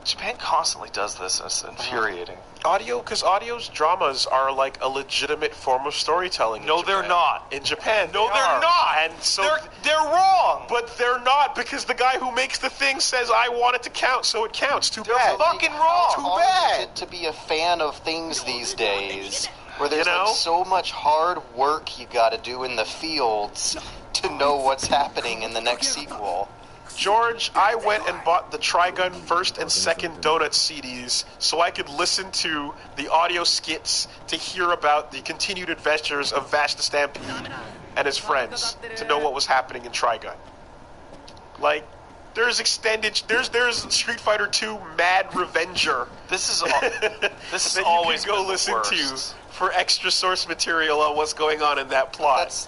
Japan constantly does this, and it's infuriating. Because audio's dramas are like a legitimate form of storytelling. No, they're not. In Japan, no, they're not. And so they're wrong. But they're not, because the guy who makes the thing says, "I want it to count, so it counts." Too They're bad. fucking wrong. Too Hard bad. is it to be a fan of things these days, where there's You know? like so much hard work you got to do in the fields to know what's happening in the next sequel. George, I went and bought the Trigun first and second Donut CDs so I could listen to the audio skits to hear about the continued adventures of Vash the Stampede and his friends to know what was happening in Trigun. Like, there's Street Fighter 2 Mad Revenger. This is that always you can go been the listen worst. to for extra source material on what's going on in that plot.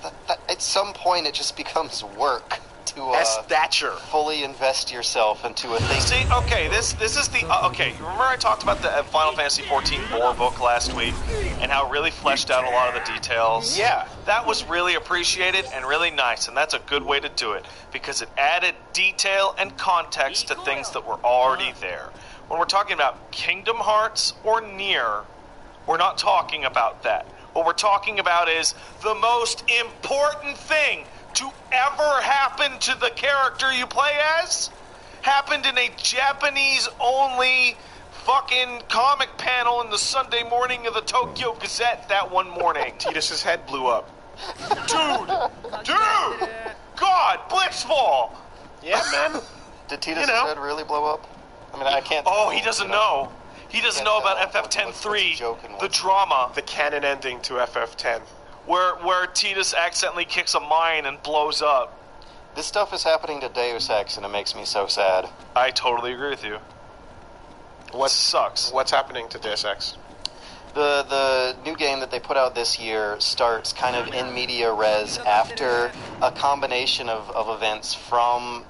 At some point, it just becomes work to Stature. fully invest yourself into a thing. See, okay, this is the okay. Remember I talked about the Final Fantasy XIV lore book last week and how it really fleshed out a lot of the details. Yeah. That was really appreciated and really nice, and that's a good way to do it because it added detail and context to things that were already there. When we're talking about Kingdom Hearts or Nier, we're not talking about that. What we're talking about is the most important thing to ever happen to the character you play as happened in a Japanese-only fucking comic panel in the Sunday morning of the Tokyo Gazette that one morning. Tidus's head blew up. Dude! God, Blitzball! Yeah, man. Did Tidus' head really blow up? I mean, I can't. Oh, he doesn't know. He doesn't know about FF10-3, the drama. The canon ending to FF10. Where Tidus accidentally kicks a mine and blows up. This stuff is happening to Deus Ex, and it makes me so sad. I totally agree with you. What sucks? What's happening to Deus Ex? The new game that they put out this year starts kind of in media res after a combination of events from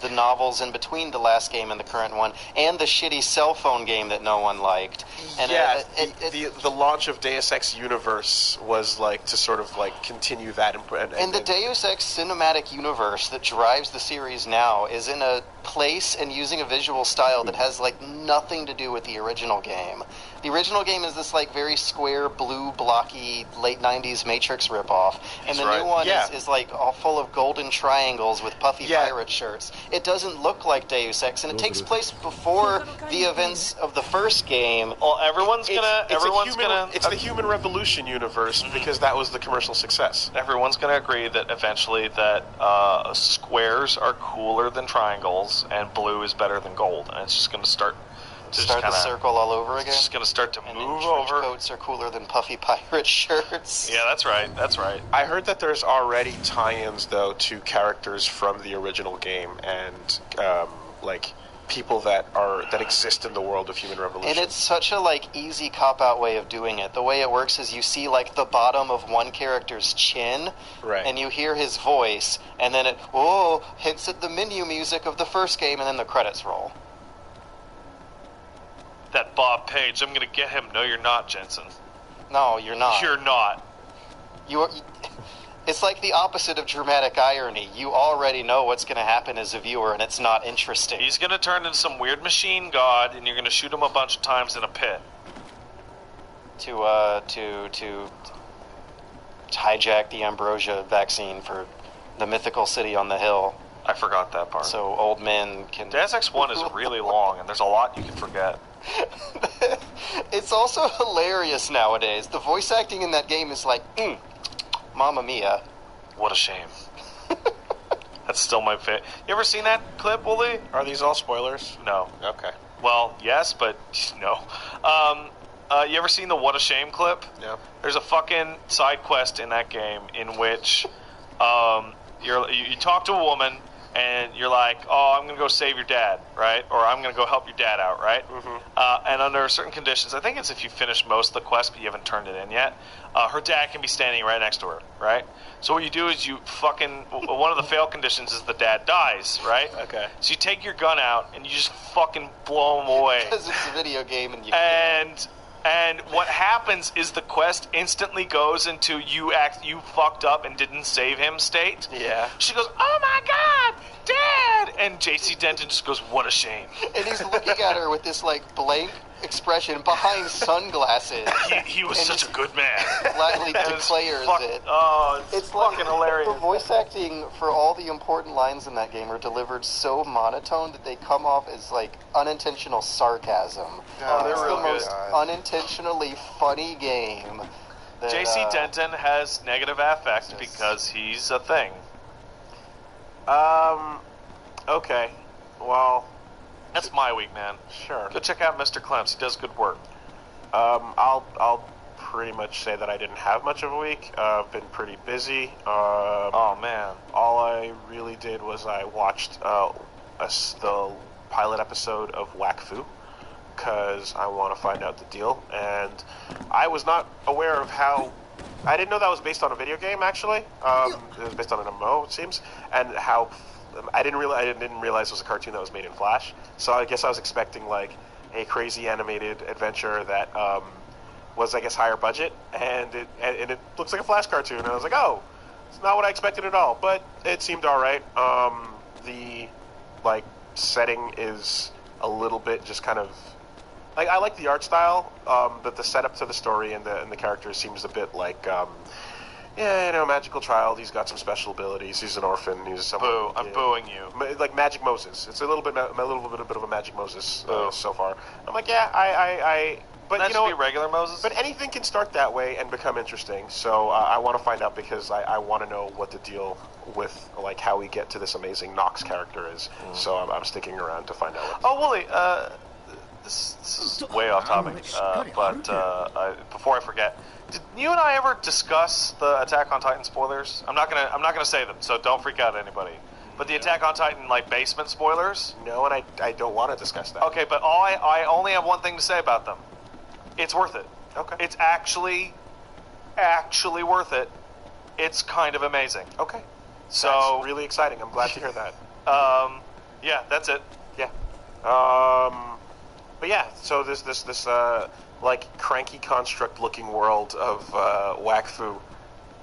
the novels in between the last game and the current one, and the shitty cell phone game that no one liked. And yeah, the launch of Deus Ex Universe was like to sort of like continue that. And the Deus Ex cinematic universe that drives the series now is in a place and using a visual style that has like nothing to do with the original game. The original game is this like very square, blue, blocky, late 90s Matrix ripoff. And the new one is like all full of golden triangles with puffy pirate shirts. It doesn't look like Deus Ex, and it takes place before the events of the first game. Well, everyone's gonna. It's the Human Revolution universe because that was the commercial success. Everyone's gonna agree that eventually that squares are cooler than triangles, and blue is better than gold, and it's just gonna start the circle all over again. It's just gonna start to and move trench over. Coats are cooler than puffy pirate shirts. Yeah, that's right. That's right. I heard that there's already tie-ins though to characters from the original game and like people that exist in the world of Human Revolution. And it's such a like easy cop-out way of doing it. The way it works is you see like the bottom of one character's chin, and you hear his voice, and then it hints at the menu music of the first game, and then the credits roll. That Bob Page, I'm gonna get him. No, you're not, Jensen. No, you're not. You're not. It's like the opposite of dramatic irony. You already know what's going to happen as a viewer, and it's not interesting. He's going to turn into some weird machine god, and you're going to shoot him a bunch of times in a pit. To hijack the ambrosia vaccine for the mythical city on the hill. I forgot that part. So old men can... Deus Ex 1 is really long, and there's a lot you can forget. It's also hilarious nowadays. The voice acting in that game is like, Mamma Mia. What a shame. That's still my favorite. You ever seen that clip, Wooly? Are these all spoilers? No. Okay. Well, yes, but no. You ever seen the What a Shame clip? No. There's a fucking side quest in that game in which you talk to a woman and you're like, oh, I'm going to go save your dad, right? Or I'm going to go help your dad out, right? Mm-hmm. And under certain conditions, I think it's if you finish most of the quest but you haven't turned it in yet, her dad can be standing right next to her, right? So what you do is one of the fail conditions is the dad dies, right? Okay. So you take your gun out and you just fucking blow him away. Because it's a video game and you And what happens is the quest instantly goes into you fucked up and didn't save him state. Yeah. She goes, oh my god, Dad, kid, and JC Denton just goes, "What a shame." And he's looking at her with this like blank expression behind sunglasses. He was such a good man. Flatly declares it. Oh, it's fucking like, hilarious. The voice acting for all the important lines in that game are delivered so monotone that they come off as like unintentional sarcasm. They're it's real the good. most unintentionally funny game. That, JC Denton has negative affect because he's a thing. Okay. Well, that's my week, man. Sure. Go check out Mr. Clemps. He does good work. I'll pretty much say that I didn't have much of a week. I've been pretty busy. Oh man. All I really did was I watched the pilot episode of Whack Fu because I want to find out the deal, and I was not aware of how. I didn't know that was based on a video game. Actually, it was based on an MMO, it seems, and how. I didn't realize it was a cartoon that was made in Flash. So I guess I was expecting like a crazy animated adventure that was, I guess, higher budget, and it looks like a Flash cartoon. And I was like, oh, it's not what I expected at all. But it seemed all right. The like setting is a little bit just kind of like I like the art style, but the setup to the story and the characters seems a bit like. Yeah, magical child. He's got some special abilities. He's an orphan. He's someone. Boo! I'm booing you. Like Magic Moses. It's a little bit of a Magic Moses so far. I'm like, yeah, I. But that should be regular Moses. But anything can start that way and become interesting. So I want to find out because I want to know what the deal with like how we get to this amazing Nox character is. So I'm sticking around to find out. Wooly, this is way off topic. But before I forget. Did you and I ever discuss the Attack on Titan spoilers? I'm not gonna say them, so don't freak out anybody. But the Attack on Titan like basement spoilers? No, and I don't want to discuss that. Okay, but I only have one thing to say about them. It's worth it. Okay. It's actually worth it. It's kind of amazing. Okay. So that's really exciting. I'm glad to hear that. Yeah, that's it. Yeah. But yeah, so this like cranky construct looking world of Whack Fu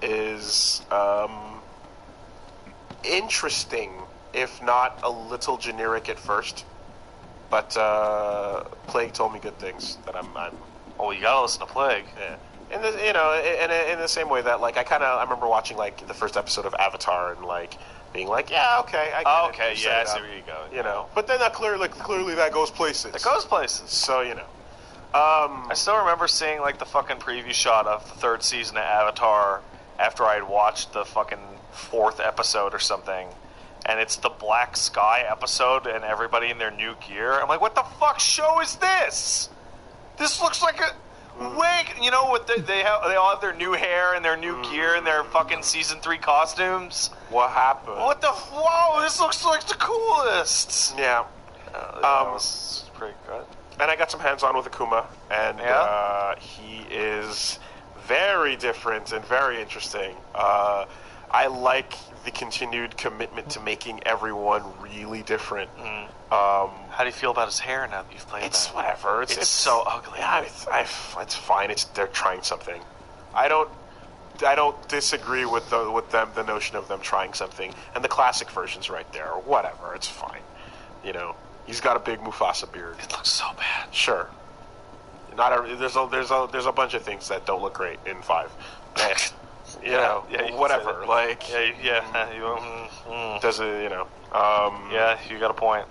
is interesting, if not a little generic at first. But Plague told me good things that I'm Oh, you gotta listen to Plague. Yeah. And in the same way that like I remember watching like the first episode of Avatar and like being like, yeah, okay, I see where you go. You know, but then that clearly that goes places. It goes places. So I still remember seeing like the fucking preview shot of the third season of Avatar after I had watched the fucking fourth episode or something, and it's the Black Sky episode and everybody in their new gear. I'm like, what the fuck show is this? This looks like a wig. You know what? They all have their new hair and their new gear and their fucking season 3 costumes. What happened? What the? Whoa! This looks like the coolest. Yeah. That was pretty good. And I got some hands-on with Akuma, and he is very different and very interesting. I like the continued commitment to making everyone really different. How do you feel about his hair now that you've played it's that? Whatever. It's so ugly. Yeah, it's fine. They're trying something. I don't disagree with the notion of them trying something, and the classic version's right there. Or whatever. It's fine. He's got a big Mufasa beard. It looks so bad. Sure. There's a bunch of things that don't look great in 5. Whatever. Like, does it? Yeah, you got a point.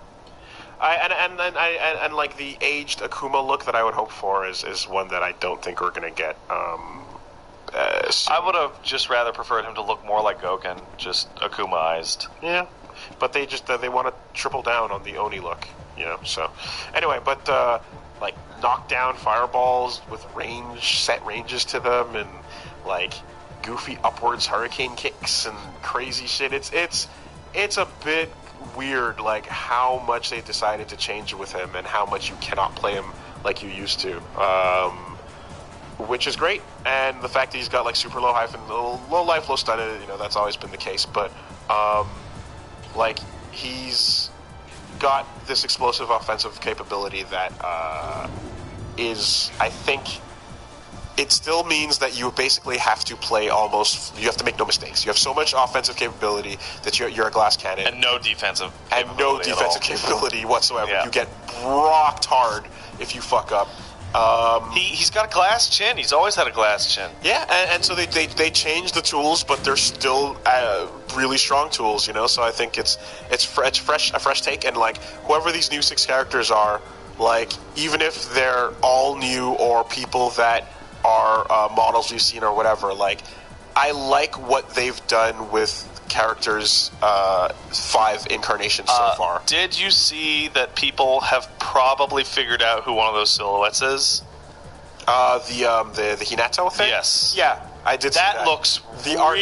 And like the aged Akuma look that I would hope for is one that I don't think we're gonna get. I would have just rather preferred him to look more like Goken, just Akuma-ized. Yeah, but they want to triple down on the Oni look, So anyway, but like knock down fireballs with set ranges to them, and like goofy upwards hurricane kicks and crazy shit. It's a bit weird, like how much they decided to change with him and how much you cannot play him like you used to. Which is great, and the fact that he's got like super low life, low stun, that's always been the case. But like he's got this explosive offensive capability that is, I think, it still means that you basically have to play almost. You have to make no mistakes. You have so much offensive capability that you're a glass cannon, and no defensive capability whatsoever. Yeah. You get rocked hard if you fuck up. He's got a glass chin. He's always had a glass chin. Yeah, and so they changed the tools, but they're still really strong tools, you know. So I think it's a fresh take, and like whoever these new 6 characters are, like even if they're all new or people that are models we've seen or whatever, like I like what they've done with characters 5 incarnations so far. Did you see that people have probably figured out who one of those silhouettes is? The Hinato thing? Yes. Yeah, I did see that. That looks the art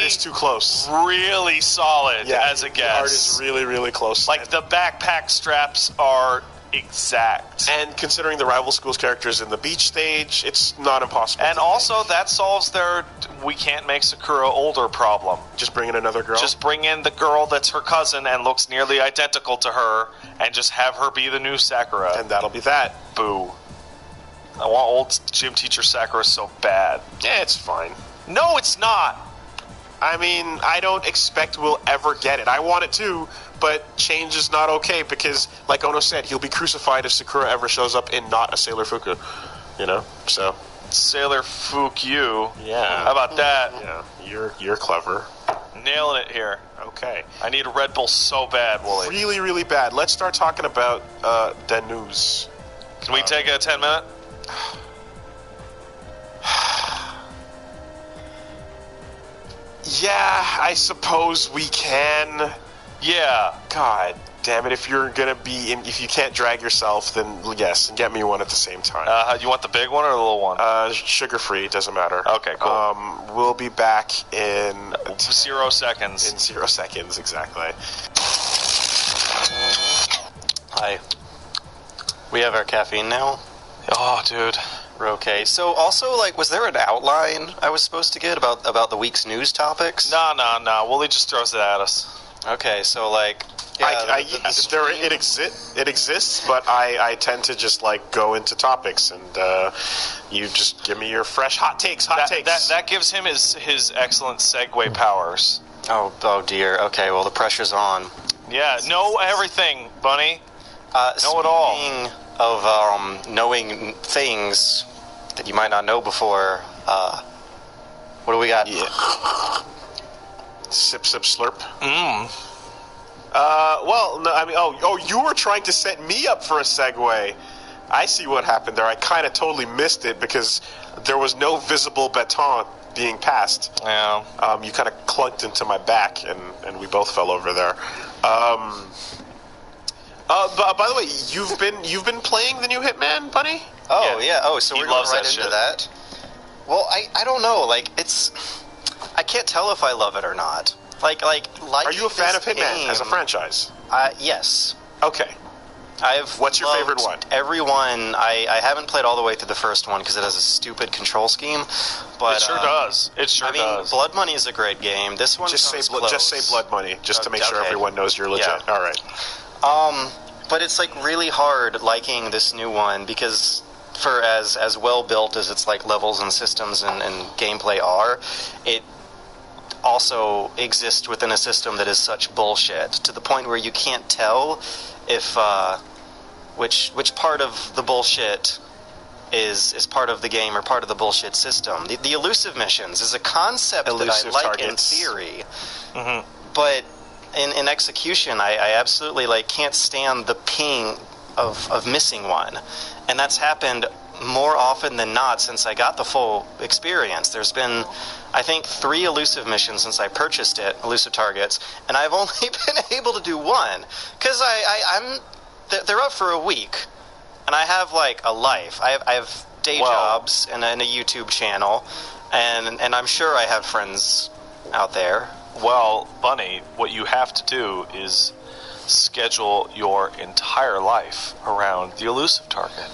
is too close. Really solid as a guess. The art is really, really close. Like the backpack straps are exact. And considering the rival schools characters in the beach stage, it's not impossible. And also that solves their we can't make Sakura older problem. Just bring in another girl? Just bring in the girl that's her cousin and looks nearly identical to her and just have her be the new Sakura. And that'll be that. Boo. I want old gym teacher Sakura so bad. Yeah, it's fine. No, it's not. I mean, I don't expect we'll ever get it. I want it too, but change is not okay because, like Ono said, he'll be crucified if Sakura ever shows up in not a Sailor Fuku. You know? So. Sailor Fuku. Yeah. How about that? Yeah. You're clever. Nailing it here. Okay. I need a Red Bull so bad, Wooly. Really, really bad. Let's start talking about the news. Can we take a 10-minute? Yeah, I suppose we can. Yeah. God damn it! If you're gonna be if you can't drag yourself, then yes, and get me one at the same time. You want the big one or the little one? Sugar-free, doesn't matter. Okay, cool. We'll be back in 0 seconds. In 0 seconds, exactly. Hi. We have our caffeine now. Oh, dude. We're okay. So, also, like, was there an outline I was supposed to get about the week's news topics? No. Wooly just throws it at us. Okay, so, like... Yeah, it exists, but I tend to just, like, go into topics, and you just give me your fresh hot takes. That gives him his excellent segue powers. Oh, dear. Okay, well, the pressure's on. Yeah, know everything, Bunny. Know it all. Speaking of knowing things that you might not know before, what do we got? Yeah. Sip, slurp. Well, no, I mean, you were trying to set me up for a segue. I see what happened there. I kind of totally missed it because there was no visible baton being passed. Yeah. You kind of clunked into my back, and we both fell over there. But by the way, you've been playing the new Hitman, Bunny? Oh yeah. Oh, so He we're going loves right that into shit. that. Well, I don't know. Like, I can't tell if I love it or not. Like. Are you a fan of this Hitman game, as a franchise? Yes. Okay. What's your favorite one? Every one. I haven't played all the way through the first one because it has a stupid control scheme. But It sure does. It sure does. Blood Money is a great game. This one Just comes say close. Blood Money, just to make sure okay. everyone knows you're legit. Yeah. All right. But it's like really hard liking this new one because for as well built as its like levels and systems and gameplay are, it also exists within a system that is such bullshit to the point where you can't tell if which part of the bullshit is part of the game or part of the bullshit system. The elusive missions is a concept that I like targets. in theory, but in execution, I absolutely like can't stand the ping of missing one, and that's happened more often than not since I got the full experience. There's been, I think, 3 elusive missions since I purchased it, elusive targets, and I've only been able to do one because they're up for a week, and I have like a life. I have day jobs and a YouTube channel, and I'm sure I have friends out there. Well, Bunny, what you have to do is schedule your entire life around the elusive target.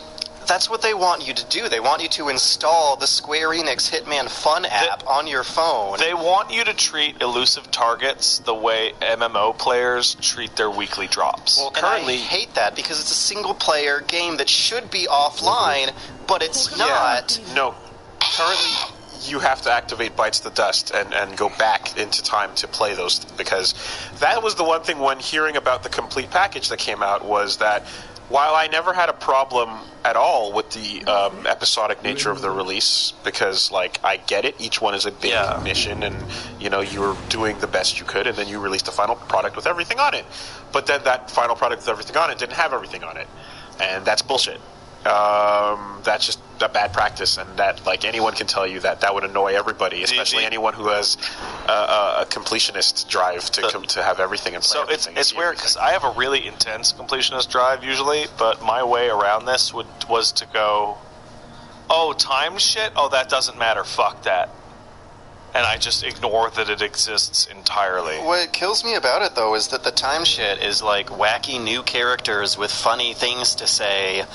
That's what they want you to do. They want you to install the Square Enix Hitman Fun app on your phone. They want you to treat elusive targets the way MMO players treat their weekly drops. Well, currently, I hate that because it's a single-player game that should be offline, but it's not. No. currently you have to activate Bites the Dust and go back into time to play those, because that was the one thing when hearing about the complete package that came out, was that while I never had a problem at all with the episodic nature of the release, because, like, I get it, each one is a big mission, and, you know, you were doing the best you could, and then you released a final product with everything on it. But then that final product with everything on it didn't have everything on it, and that's bullshit. That's just a bad practice, and that, like, anyone can tell you that would annoy everybody, especially anyone who has a completionist drive to have everything and play everything. So it's weird, because I have a really intense completionist drive usually, but my way around this was to go, oh, time shit? Oh, that doesn't matter. Fuck that. And I just ignore that it exists entirely. What kills me about it, though, is that the time shit is like wacky new characters with funny things to say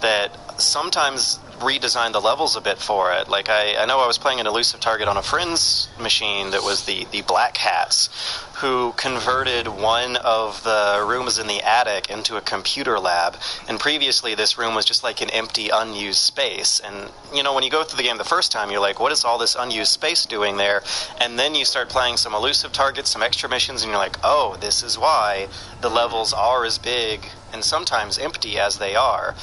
that sometimes redesign the levels a bit for it. Like, I know I was playing an elusive target on a friend's machine that was the Black Hats, who converted one of the rooms in the attic into a computer lab. And previously this room was just like an empty, unused space. And, you know, when you go through the game the first time, you're like, what is all this unused space doing there? And then you start playing some elusive targets, some extra missions, and you're like, oh, this is why the levels are as big and sometimes empty as they are.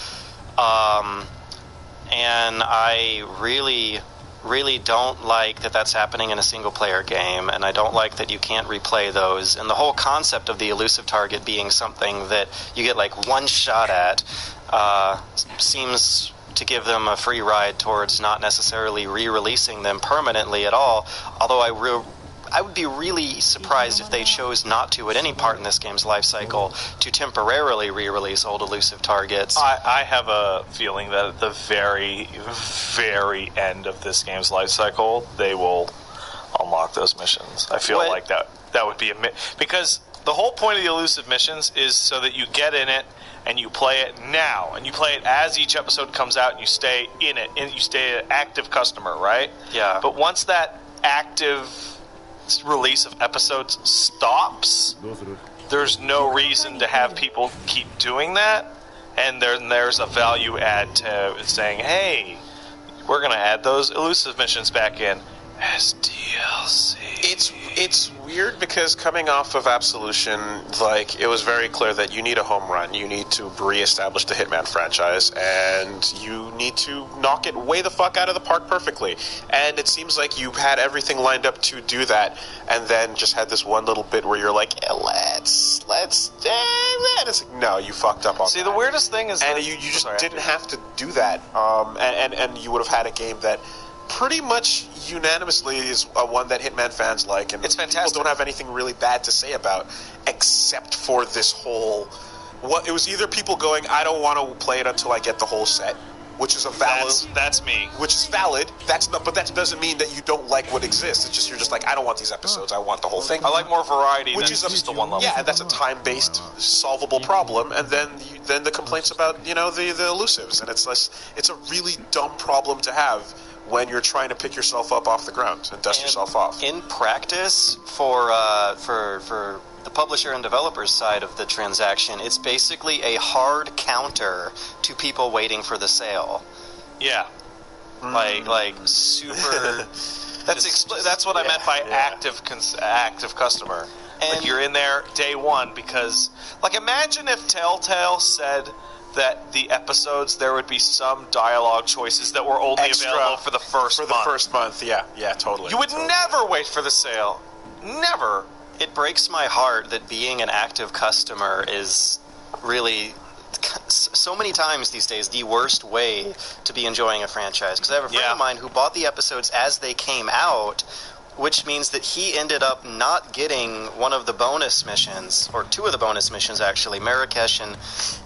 And I really don't like that that's happening in a single-player game, and I don't like that you can't replay those. And the whole concept of the elusive target being something that you get, like, one shot at seems to give them a free ride towards not necessarily re-releasing them permanently at all, although I would be really surprised if they chose not to, at any part in this game's life cycle, to temporarily re-release old elusive targets. I have a feeling that at the very, very end of this game's life cycle, they will unlock those missions. I feel like that would be because the whole point of the elusive missions is so that you get in it and you play it now, and you play it as each episode comes out, and you stay in it, and you stay an active customer, right? Yeah. But once that active release of episodes stops, there's no reason to have people keep doing that, and there's a value add to saying, hey, we're going to add those elusive missions back in as DLC. It's weird because coming off of Absolution, like, it was very clear that you need a home run. You need to re-establish the Hitman franchise, and you need to knock it way the fuck out of the park perfectly. And it seems like you had everything lined up to do that, and then just had this one little bit where you're like, let's it's like, no, you fucked up on See, that. the weirdest thing is... And you just didn't have to do that. And you would have had a game that pretty much unanimously is one that Hitman fans like, and it's fantastic. People don't have anything really bad to say about, except for this whole... it was either people going, I don't want to play it until I get the whole set, which is a valid... That's me. Which is valid. But that doesn't mean that you don't like what exists. It's just, you're just like, I don't want these episodes. I want the whole thing. I like more variety which than is just the one level. Yeah, that's a time-based, solvable problem. And then the complaints about, the elusives. And it's a really dumb problem to have when you're trying to pick yourself up off the ground and dust yourself off. In practice, for the publisher and developer's side of the transaction, it's basically a hard counter to people waiting for the sale. Yeah. Like super... That's what I meant by active customer. And like, you're in there day one because... Like, imagine if Telltale said that the episodes, there would be some dialogue choices that were only available for the first month. For the first month, yeah, totally. You would never wait for the sale. Never. It breaks my heart that being an active customer is really, so many times these days, the worst way to be enjoying a franchise. Because I have a friend of mine who bought the episodes as they came out, which means that he ended up not getting one of the bonus missions, or two of the bonus missions actually, Marrakesh and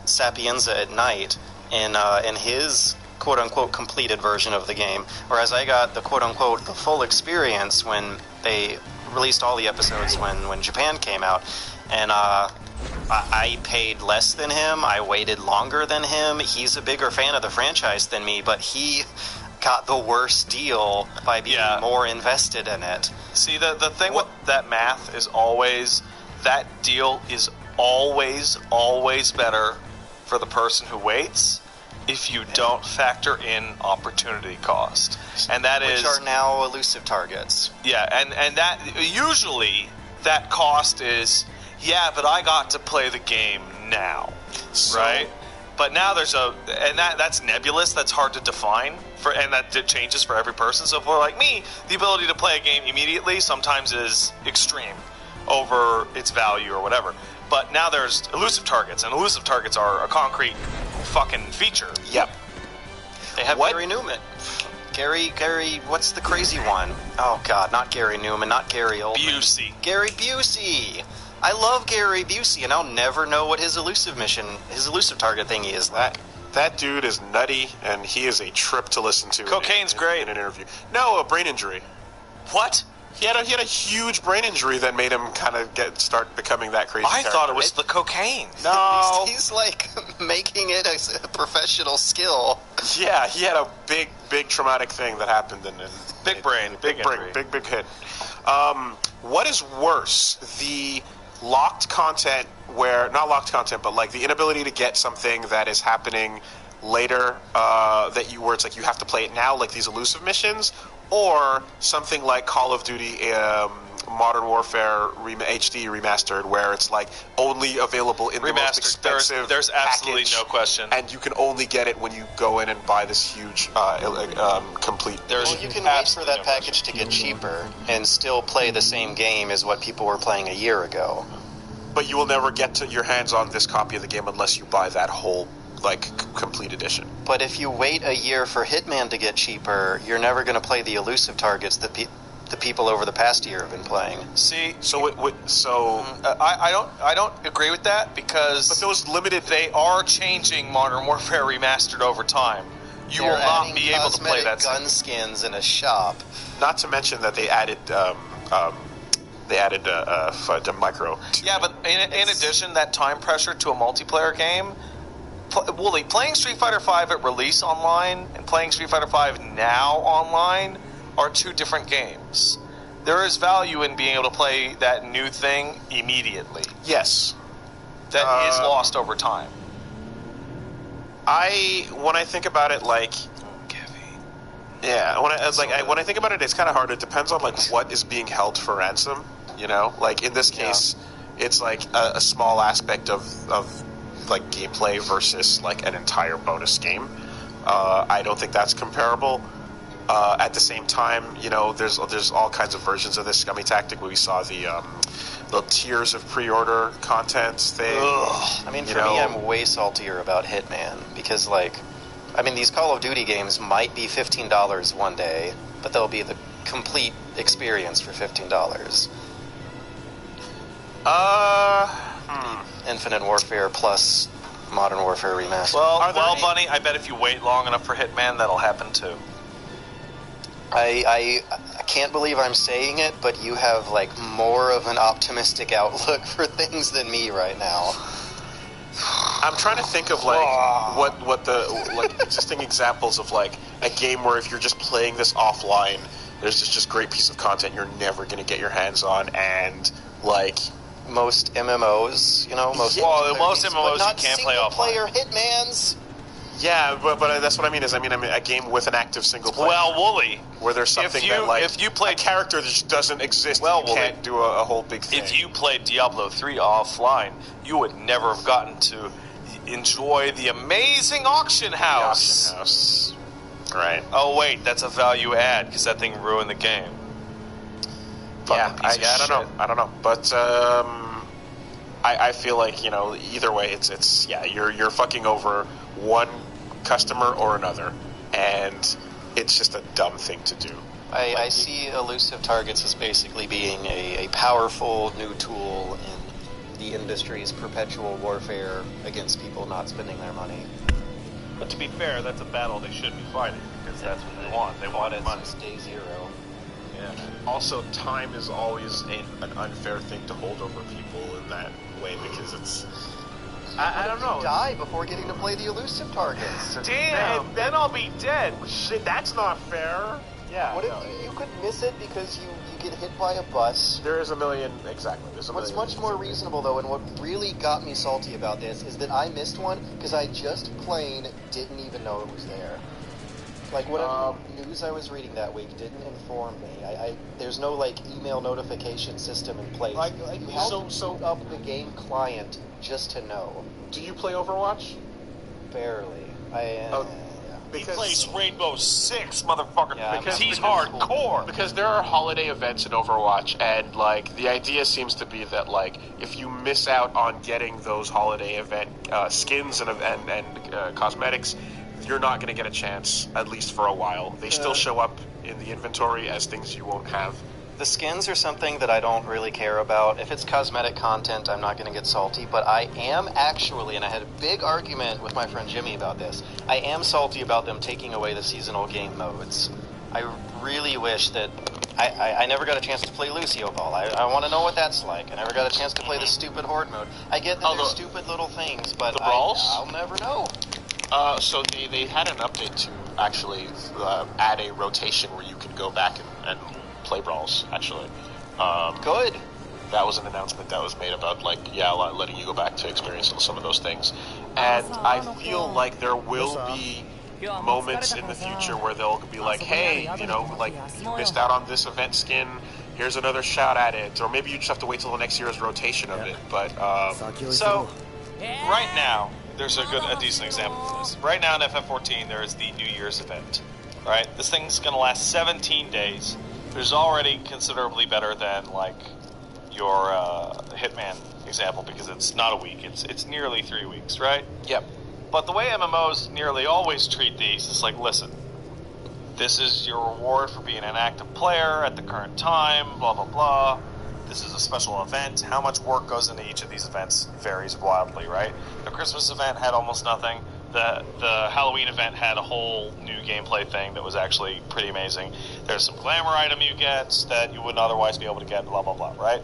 Sapienza at Night, in his quote-unquote completed version of the game, whereas I got the quote-unquote the full experience when they released all the episodes when Japan came out, and I paid less than him, I waited longer than him, he's a bigger fan of the franchise than me, but he got the worst deal by being more invested in it. See, the thing with that math is always, that deal is always better for the person who waits if you don't factor in opportunity cost, and that which is are now elusive targets. Yeah, and that usually that cost is but I got to play the game now, right? But now that's nebulous. That's hard to define and that changes for every person. So for like me, the ability to play a game immediately sometimes is extreme over its value or whatever. But now there's elusive targets, and elusive targets are a concrete fucking feature. Yep. They have Gary Newman. Gary, what's the crazy one? Oh God, not Gary Newman, not Gary Oldman. Busey. Gary Busey. I love Gary Busey, and I'll never know what his elusive target thingy is. That dude is nutty, and he is a trip to listen to. Cocaine's great in an interview. No, a brain injury. What? He had a huge brain injury that made him kind of start becoming that crazy. I thought it was the cocaine. No, he's like making it a professional skill. Yeah, he had a big traumatic thing that happened in big hit. What is worse, the locked content not locked content, but like the inability to get something that is happening later where it's like you have to play it now, like these elusive missions, or something like Call of Duty Modern Warfare HD remastered, where it's like only available in the most expensive there's absolutely package, no question, and you can only get it when you go in and buy this huge complete. You can wait for that package to get cheaper and still play the same game as what people were playing a year ago. But you will never get to your hands on this copy of the game unless you buy that whole complete edition. But if you wait a year for Hitman to get cheaper, you're never going to play the elusive targets that the people over the past year have been playing. See, I don't agree with that, because but those limited, they are changing Modern Warfare Remastered over time. You will not be able to play that gun skins in a shop. Not to mention that they added the micro. Yeah, but in addition, that time pressure to a multiplayer game. Wooly, playing Street Fighter V at release online and playing Street Fighter V now online are two different games. There is value in being able to play that new thing immediately. Yes. That is lost over time. When I think about it, yeah, when I think about it, it's kind of hard. It depends on what is being held for ransom. You know, in this case, it's a small aspect of gameplay versus an entire bonus game. I don't think that's comparable. At the same time, there's all kinds of versions of this scummy tactic. We saw the tiers of pre-order content thing. I mean, for me, I'm way saltier about Hitman because, these Call of Duty games might be $15 one day, but they'll be the complete experience for $15. Infinite Warfare plus Modern Warfare Remastered. Well, Bunny, I bet if you wait long enough for Hitman, that'll happen too. I can't believe I'm saying it, but you have more of an optimistic outlook for things than me right now. I'm trying to think of what the existing examples of a game where if you're just playing this offline, there's just great piece of content you're never going to get your hands on, and most MMOs, most MMOs you can't play offline. Player Hitmans. Yeah, but that's what I mean. A game with an active single player. Well, Wooly, where there's something if you played a character that just doesn't exist, you can't do a whole big thing. If you played Diablo 3 offline, you would never have gotten to enjoy the amazing auction house. The auction house. Right. Oh wait, that's a value add because that thing ruined the game. I don't know, but I feel either way, it's you're fucking over one customer or another, and it's just a dumb thing to do. I see elusive targets as basically being a powerful new tool in the industry's perpetual warfare against people not spending their money. But to be fair, that's a battle they should be fighting because that's what they want. They want money. Since day zero. Yeah. Also, time is always an unfair thing to hold over people in that way because it's. I don't know. Die before getting to play the elusive targets. Damn! Then I'll be dead. Shit, that's not fair. Yeah. What if you could miss it because you get hit by a bus? There is a million, exactly. What's much more reasonable, though, and what really got me salty about this, is that I missed one because I just plain didn't even know it was there. Like, whatever news I was reading that week didn't inform me. There's no, like, email notification system in place. You have to boot up the game client just to know. Do you play Overwatch? Barely. He plays Rainbow Six, motherfucker, because he's because hardcore. Because there are holiday events in Overwatch, and, like, the idea seems to be that, like, if you miss out on getting those holiday event skins and cosmetics, you're not going to get a chance, at least for a while. They still show up in the inventory as things you won't have. The skins are something that I don't really care about. If it's cosmetic content, I'm not going to get salty, but I am actually, and I had a big argument with my friend Jimmy about this, I am salty about them taking away the seasonal game modes. I really wish that... I never got a chance to play Lucio Ball. I want to know what that's like. I never got a chance to play the stupid Horde mode. I get that they're stupid little things, but the brawls? I'll never know. So they had an update to actually add a rotation where you can go back and play brawls, actually. Good. That was an announcement that was made about, like, letting you go back to experience some of those things. And I feel like there will be moments in the future where they'll be like, hey, you know, like, you missed out on this event skin, here's another shot at it. Or maybe you just have to wait till the next year's rotation of it. But, so, right now, there's a decent example of this. Right now in FF14, there is the New Year's event, right? This thing's going to last 17 days. There's already considerably better than, like, your Hitman example, because it's not a week. It's nearly 3 weeks, right? Yep. But the way MMOs nearly always treat these is like, listen, this is your reward for being an active player at the current time, blah, blah, blah. This is a special event. How much work goes into each of these events varies wildly, right? The Christmas event had almost nothing. The Halloween event had a whole new gameplay thing that was actually pretty amazing. There's some glamour item you get that you wouldn't otherwise be able to get, blah, blah, blah, right?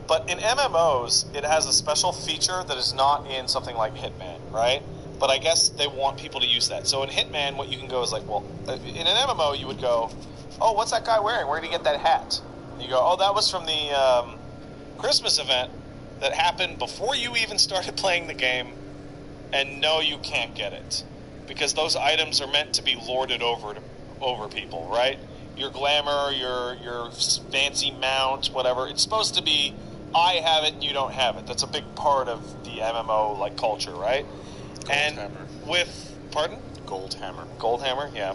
But in MMOs, it has a special feature that is not in something like Hitman, right? But I guess they want people to use that. So in Hitman, what you can go is like, well, in an MMO, you would go, oh, what's that guy wearing? Where did he get that hat? And you go, oh, that was from the Christmas event that happened before you even started playing the game. And no, you can't get it, because those items are meant to be lorded over people, right? Your glamour, your fancy mount, whatever. It's supposed to be, I have it and you don't have it. That's a big part of the MMO like culture, right? Gold hammer, yeah.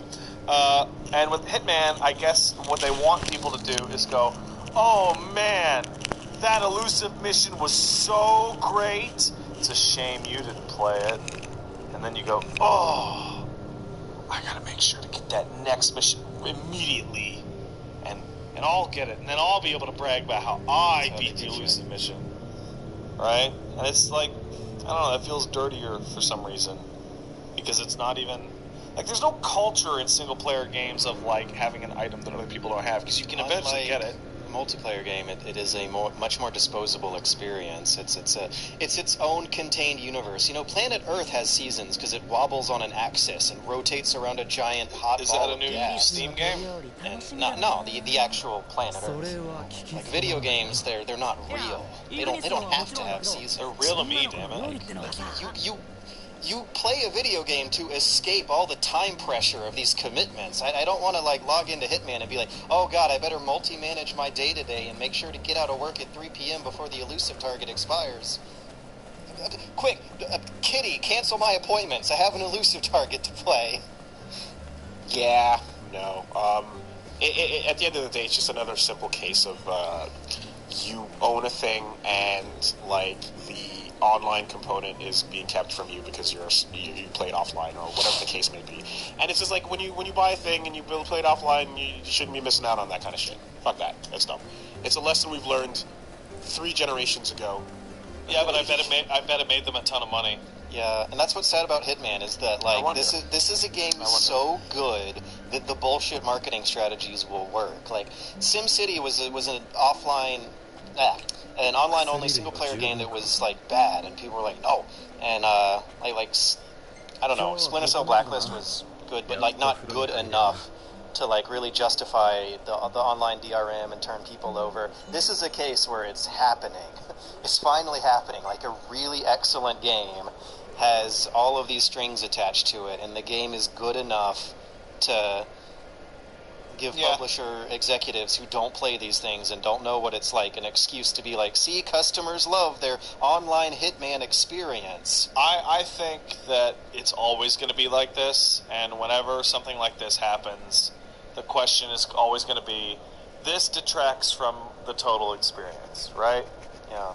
And with Hitman, I guess what they want people to do is go, oh man, that elusive mission was so great. It's a shame you didn't play it. And then you go, oh, I gotta make sure to get that next mission immediately. And I'll get it. And then I'll be able to brag about how I beat the elusive mission. Right? And it's like, I don't know, it feels dirtier for some reason. Because it's not even... Like, there's no culture in single-player games of, like, having an item that other people don't have. Because you can eventually get it. Multiplayer game, it is a much more disposable experience. It's its own contained universe. You know, Planet Earth has seasons because it wobbles on an axis and rotates around a giant hot ball of gas. Is that a new Steam game? And no, the actual Planet Earth. Like video games, they're not real. They don't have to have seasons. They're real to me, damn it. You play a video game to escape all the time pressure of these commitments. I don't want to, like, log into Hitman and be like, oh god, I better multi-manage my day-to-day and make sure to get out of work at 3 p.m. before the elusive target expires. Quick, Kitty, cancel my appointments. I have an elusive target to play. Yeah, no. At the end of the day, it's just another simple case of you own a thing and, like, the online component is being kept from you because you play it offline or whatever the case may be. And it's just like when you buy a thing and you play it offline, you shouldn't be missing out on that kind of shit. Fuck that. That's dumb. It's a lesson we've learned 3 generations ago. Yeah, but I bet it made them a ton of money. Yeah, and that's what's sad about Hitman is that, like, this is a game so good that the bullshit marketing strategies will work. Like, SimCity was an offline, an online-only single-player game that was, like, bad, and people were like, no. And, I don't know, Splinter Cell Blacklist was good, but, like, not good enough to like really justify the online DRM and turn people over. This is a case where it's happening. It's finally happening. Like a really excellent game has all of these strings attached to it, and the game is good enough to give publisher executives who don't play these things and don't know what it's like an excuse to be like, see, customers love their online Hitman experience. I think that it's always going to be like this, and whenever something like this happens, the question is always going to be, this detracts from the total experience, right? Yeah.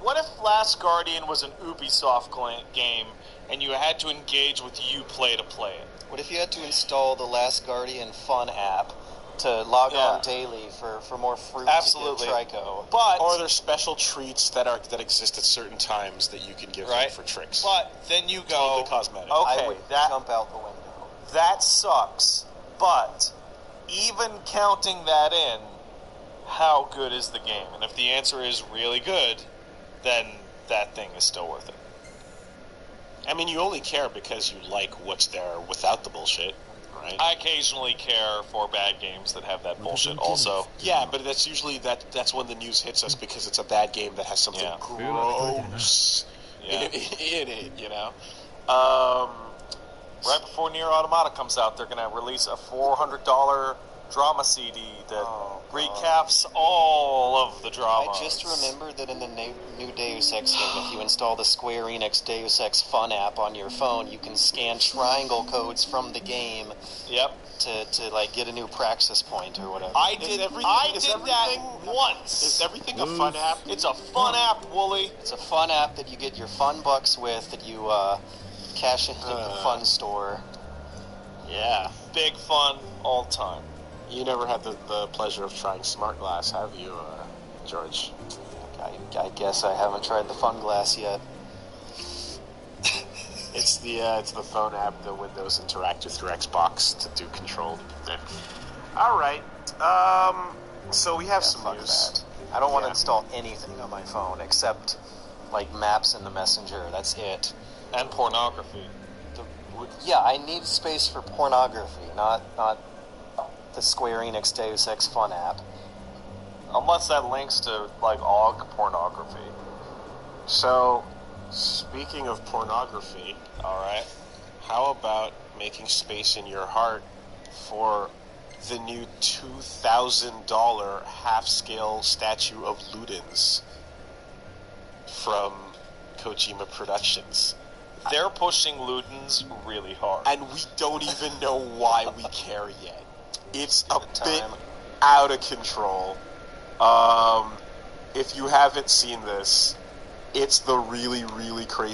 What if Last Guardian was an Ubisoft game and you had to engage with Uplay to play it? What if you had to install the Last Guardian Fun app to log on daily for more fruit to give Trico? Or there's special treats that exist at certain times that you can give them for tricks. But then you go, totally cosmetic. I would jump out the window. That sucks. But even counting that in, how good is the game? And if the answer is really good, then that thing is still worth it. I mean, you only care because you like what's there without the bullshit, right? I occasionally care for bad games that have that bullshit also. Yeah, but that's usually that's when the news hits us because it's a bad game that has something gross in it, you know? Right before Nier Automata comes out, they're going to release a $400 drama CD that recaps all of the dramas. I just remembered that in the new Deus Ex game, if you install the Square Enix Deus Ex Fun app on your phone, you can scan triangle codes from the game. Yep. To like get a new Praxis point or whatever. I did that once. Is everything a fun app? It's a fun app, Wooly. It's a fun app that you get your fun bucks with that you cash into the fun store. Yeah. Big fun all the time. You never had the pleasure of trying Smart Glass, have you, George? I guess I haven't tried the Fun Glass yet. It's the phone app that Windows interact with your Xbox to do control. All right. So we have some news. I don't want to install anything on my phone except like Maps and the Messenger. That's it. And pornography. I need space for pornography, not the Square Enix Deus Ex Fun app. Unless that links to, like, AUG pornography. So, speaking of pornography, alright, how about making space in your heart for the new $2,000 half-scale statue of Ludens from Kojima Productions? They're pushing Ludens really hard. And we don't even know why we care yet. It's a bit out of control. If you haven't seen this, it's the really, really crazy